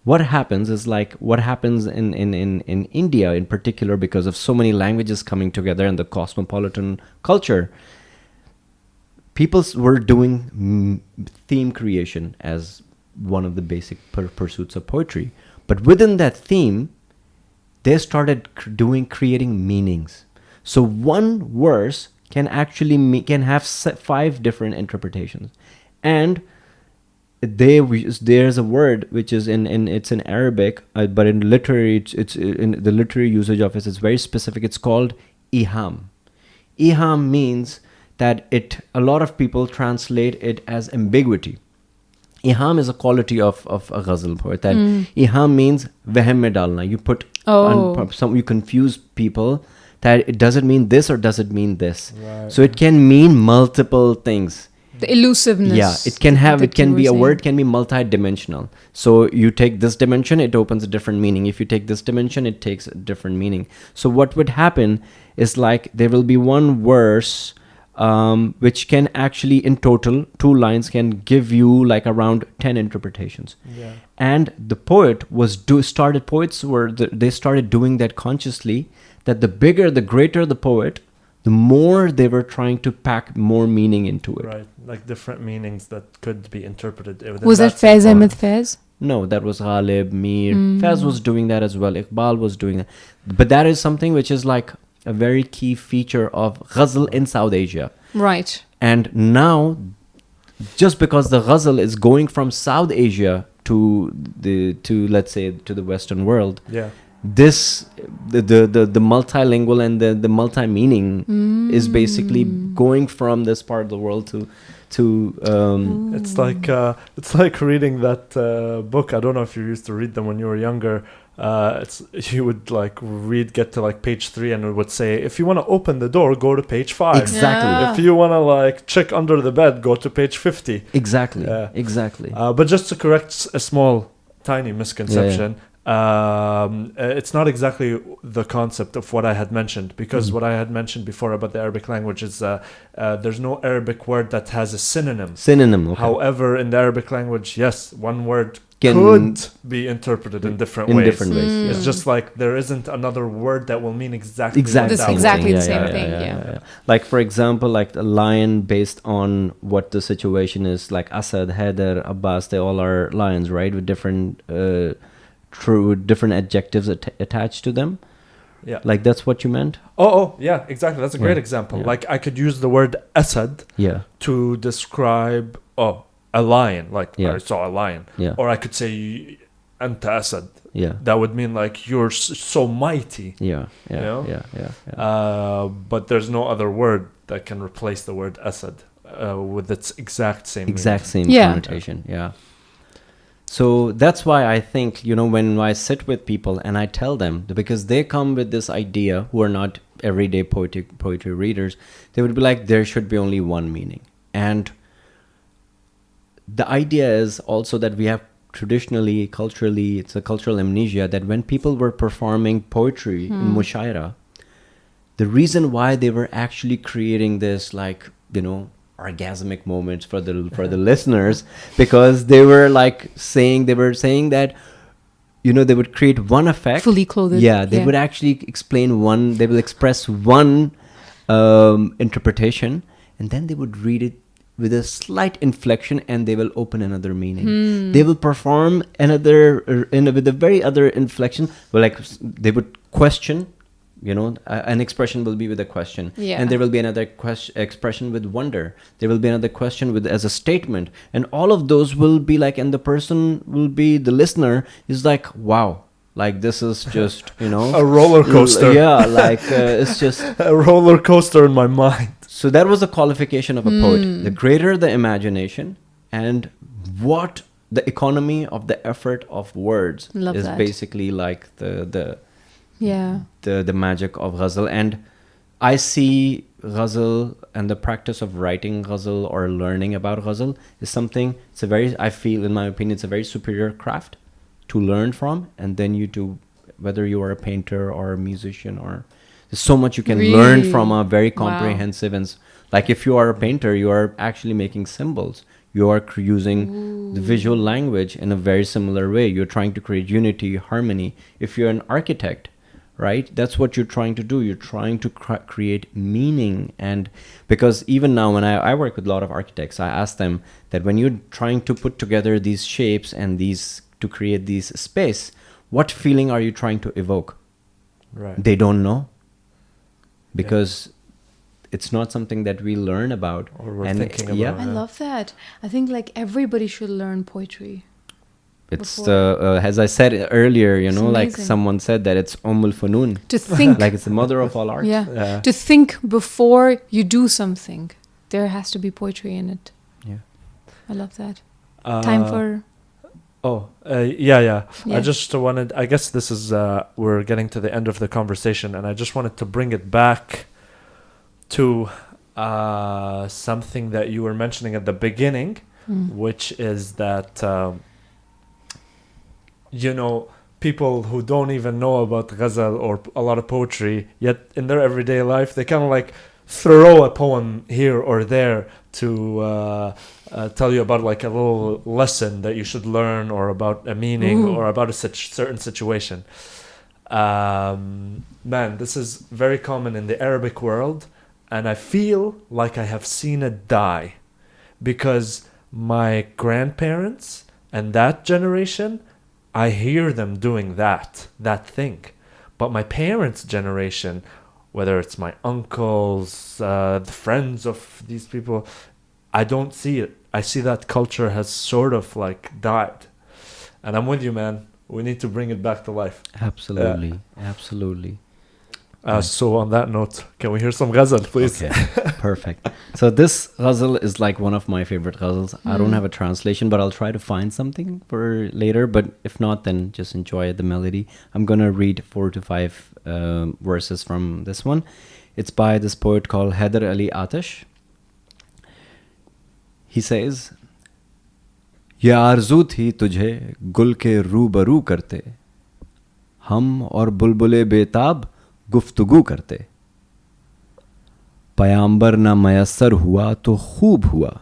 S2: what happens is like, what happens in India in particular, because of so many languages coming together and the cosmopolitan culture, people were doing theme creation as one of the basic pursuits of poetry. But within that theme, they started creating meanings. So one verse can actually can have 5 different interpretations, and there's a word which is it's in Arabic, but in literary, it's in the literary usage of it, it's very specific. It's called iham. Iham means that a lot of people translate it as ambiguity. Iham is a quality of a ghazal poet. That iham means vehem mein dalna. You put you confuse people, that it doesn't mean this or does it mean this. Right. So it can mean multiple things.
S3: The elusiveness.
S2: Yeah, a word can be multi-dimensional. So you take this dimension, it opens a different meaning. If you take this dimension, it takes a different meaning. So what would happen is like, there will be one verse which can actually, in total, 2 lines can give you like around 10 interpretations. Yeah. And the poet they started doing that consciously, that the greater the poet, the more they were trying to pack more meaning into it.
S1: Right, like different meanings that could be interpreted.
S3: Was that Faiz Ahmed Faiz?
S2: No, that was Ghalib, Mir. Faiz was doing that as well. Iqbal was doing that. But that is something which is like a very key feature of Ghazal in South Asia.
S3: Right.
S2: And now, just because the Ghazal is going from South Asia to let's say to the Western world,
S1: Yeah.
S2: this the multilingual and the multi-meaning is basically going from this part of the world to
S1: It's like reading that book. I don't know if you used to read them when you were younger. You would get to page 3 and it would say, if you want to open the door, go to page 5.
S2: Exactly.
S3: Yeah.
S1: If you want to check under the bed, go to page 50.
S2: Exactly.
S1: Yeah.
S2: Exactly.
S1: But just to correct a small, tiny misconception, it's not exactly the concept of what I had mentioned, because what I had mentioned before about the Arabic language is there's no Arabic word that has a synonym.
S2: Okay.
S1: However, in the Arabic language, yes, one word
S2: Can
S1: could be interpreted in different ways.
S2: Yes.
S1: It's just like there isn't another word that will mean exactly
S3: This
S1: what that word
S3: exactly
S1: means.
S3: the same thing. Yeah.
S2: Like, for example, like a lion, based on what the situation is, like Asad, Haider, Abbas, they all are lions, right? With different different adjectives attached to them.
S1: Yeah.
S2: Like, that's what you meant?
S1: Oh, yeah, exactly. That's a great
S2: Yeah.
S1: example.
S2: Yeah.
S1: Like I could use the word Asad
S2: Yeah.
S1: to describe a lion. Like
S2: Yeah.
S1: I saw a lion.
S2: Yeah.
S1: Or I could say Anta Asad.
S2: Yeah.
S1: That would mean you're so mighty.
S2: Yeah. Yeah.
S1: You know?
S2: Yeah.
S1: But there's no other word that can replace the word Asad with its exact same meaning.
S3: Yeah.
S2: connotation. Yeah. So that's why I think, when I sit with people and I tell them, because they come with this idea, who are not everyday poetry readers, they would be like, there should be only one meaning. And the idea is also that we have traditionally, culturally, it's a cultural amnesia, that when people were performing poetry in Mushaira, the reason why they were actually creating this, orgasmic moments for the listeners, because they were saying that, they would create one effect,
S3: Fully clothed.
S2: yeah, they would actually they will express one interpretation, and then they would read it with a slight inflection, and they will open another meaning. They will perform another with a very other inflection. Well, they would question, an expression will be with a question, and there will be another expression with wonder. There will be another question as a statement, and all of those will be and the person will be, the listener is like, wow, this is just
S1: A roller coaster.
S2: Yeah, it's just
S1: A roller coaster in my mind.
S2: So that was the qualification of a poet. The greater the imagination, and what the economy of the effort of words
S3: Love
S2: is
S3: that.
S2: basically the magic of Ghazal. And I see Ghazal and the practice of writing Ghazal or learning about Ghazal is something, I feel, in my opinion, it's a very superior craft to learn from. And then whether you are a painter or a musician, or there's so much you can learn from a very comprehensive. And if you are a painter, you are actually making symbols. You are using the visual language in a very similar way. You're trying to create unity, harmony. If you're an architect, right, that's what you're trying to do. You're trying to create meaning. And because even now, when I work with a lot of architects, I ask them that when you're trying to put together these shapes and to create these space, what feeling are you trying to evoke?
S1: Right.
S2: They don't know, because it's not something that we learn about,
S1: Or we're thinking about.
S3: I love that. I think everybody should learn poetry.
S2: It's as I said earlier,
S3: amazing.
S2: someone said that it's Funun,
S3: To think,
S2: it's the mother of all arts.
S3: yeah, to think before you do something. There has to be poetry in it.
S2: Yeah.
S3: I love that. Time for...
S1: Yeah. I just wanted, I guess this is, we're getting to the end of the conversation, and I just wanted to bring it back to something that you were mentioning at the beginning, which is that, people who don't even know about Ghazal or a lot of poetry, yet in their everyday life, they kind of throw a poem here or there to tell you about a little lesson that you should learn, or about a meaning, or about a certain situation. Man, this is very common in the Arabic world, and I feel like I have seen it die, because my grandparents and that generation, I hear them doing that thing. But my parents' generation whether it's my uncles, the friends of these people, I don't see it. I see that culture has sort of like died. And I'm with you, man. We need to bring it back to life.
S2: Absolutely. Absolutely.
S1: So on that note, can we hear some ghazal, please?
S2: Okay, perfect. So this ghazal is like one of my favorite ghazals. I don't have a translation, but I'll try to find something for later. But if not, then just enjoy the melody. I'm going to read 4 to 5 verses from this one. It's by this poet called Zer Ali Paesh. He says, ये आरज़ू थी तुझे गुल के रूबरू करते, हम और बुलबुले बेताब गुफ्तगू करते, पयाम्बर ना मयस्सर हुआ तो खूब हुआ,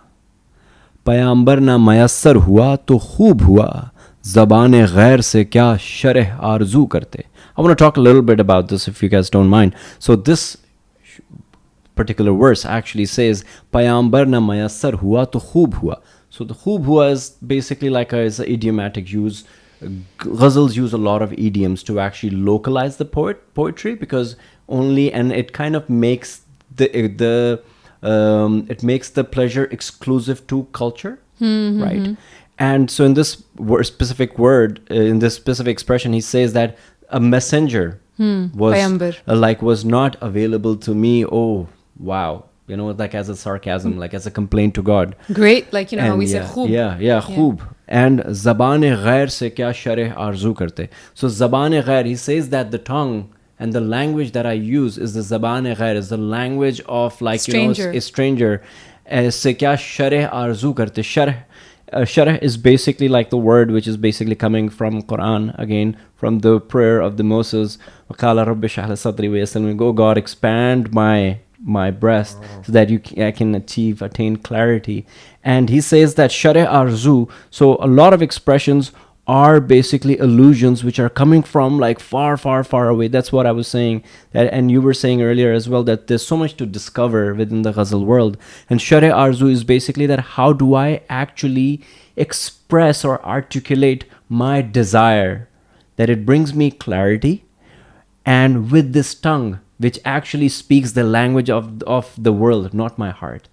S2: पयाम्बर ना मयस्सर हुआ तो खूब हुआ, ज़बान गैर से क्या शरह आरज़ू करते. I want to talk a little bit about this if you guys don't mind. So this particular verse actually says, payambar na mayassar hua to khoob hua. So the khoob hua is basically like is an idiomatic use. Ghazals use a lot of idioms to actually localize the poetry, because and it kind of makes it makes the pleasure exclusive to culture, right? And so in this specific word, in this specific expression, he says that a messenger was not available to me. Oh, wow. Like as a sarcasm, like as a complaint to God.
S3: Great. Like, how we say khoob.
S2: Yeah, khoob. And zabane ghair se kya sharh arzu karte. So zabane ghair, he says that the tongue and the language that I use is the zabane ghair, is the language of like,
S3: stranger.
S2: A stranger. Se kya sharh arzu karte. Sharh is basically like the word which is basically coming from Quran, again, from the prayer of the Moses. وَقَالَ رَبِّ اشْرَحْ لِي صَدْرِي وَيَسِّرْ لِي أَمْرِي. Oh God, expand my breast so that I can attain clarity. And he says that sharh arzu, so a lot of expressions are basically allusions which are coming from like far, far, far away. That's what I was saying. And you were saying earlier as well that there's so much to discover within the ghazal world. And sharh arzu is basically that how do I actually express or articulate my desire, that it brings me clarity, and with this tongue which actually speaks the language of the world, not my heart.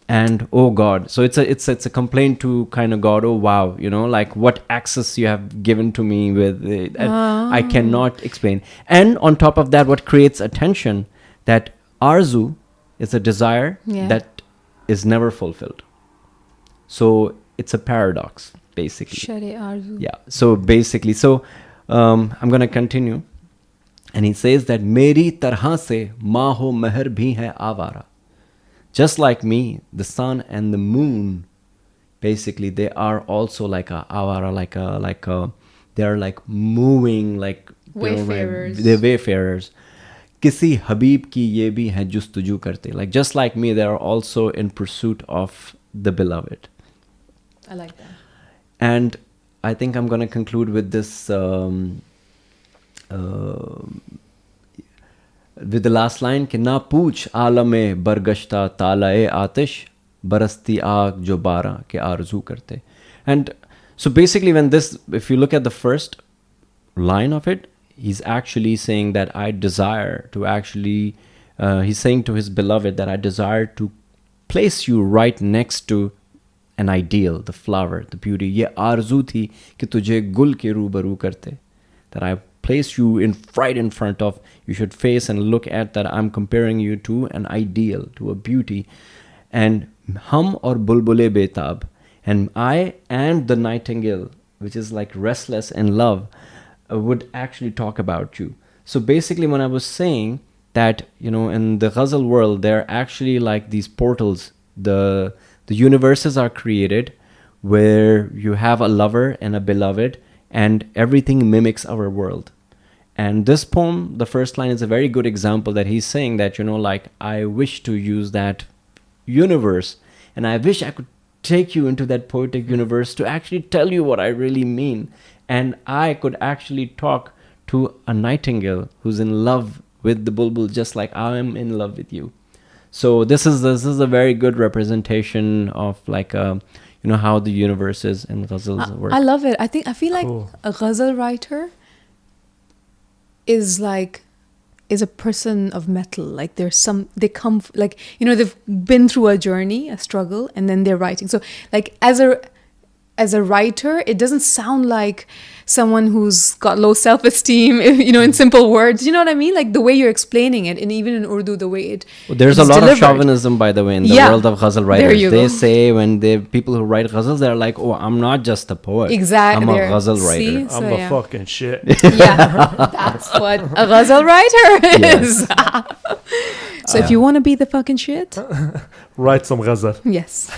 S2: And oh God, so it's a complaint to kind of God. Oh wow, like what access you have given to me with it, I cannot explain. And on top of that, what creates attention, that arzu is a desire that is never fulfilled. So it's a paradox, basically.
S3: Sharh arzu.
S2: Yeah. So basically, I'm gonna continue. And he says that Meri tarha se maaho meher bhi hai avara. Just like me, the sun and the moon, basically, they are also like a avara, they are like moving, like
S3: wayfarers.
S2: They're wayfarers. Kisi habib ki ye bhi hai justuju karte. Like just like me, they are also in pursuit of the beloved.
S3: I like that.
S2: And I think I'm going to conclude with this. With the last line, कि ना पूछ आलमे बरगश्ता तालाए आतिश बरसती आग जो बारा के आरज़ू करते. And so basically if you look at the first line of it, he's actually saying that I desire to actually, he's saying to his beloved that I desire to place you right next to an ideal, the flower, the beauty. ये आरज़ू थी कि तुझे गुल के रूबरू करते. That I place you right in front of, you should face and look at that I'm comparing you to an ideal, to a beauty. And hum or bulbule betab, and I and the nightingale, which is like restless and love, would actually talk about you. So basically when I was saying that, in the ghazal world, they're actually like these portals. The universes are created where you have a lover and a beloved, and everything mimics our world. And this poem, the first line, is a very good example that he's saying that, like, I wish to use that universe, and I wish I could take you into that poetic universe to actually tell you what I really mean. And I could actually talk to a nightingale who's in love with the bulbul, just like I am in love with you. So this is a very good representation of like how the universe is and ghazals work.
S3: I love it. I feel like
S1: Cool.
S3: a ghazal writer is is a person of metal. Like they come, like, you know, they've been through a journey, a struggle, and then they're writing. So like as a writer, it doesn't sound like someone who's got low self-esteem, you know, in simple words. You know what I mean? Like the way you're explaining it, and even in Urdu, the way it
S2: There's a
S3: is
S2: lot
S3: delivered.
S2: of chauvinism, by the way, in the world of ghazal writers. They say when people who write ghazals, they're like, oh, I'm not just a poet.
S3: Exactly.
S2: I'm a ghazal writer.
S3: So,
S1: I'm a fucking shit.
S3: Yeah, that's what a ghazal writer is. So if you want to be the fucking shit,
S1: Write some ghazal.
S3: yes.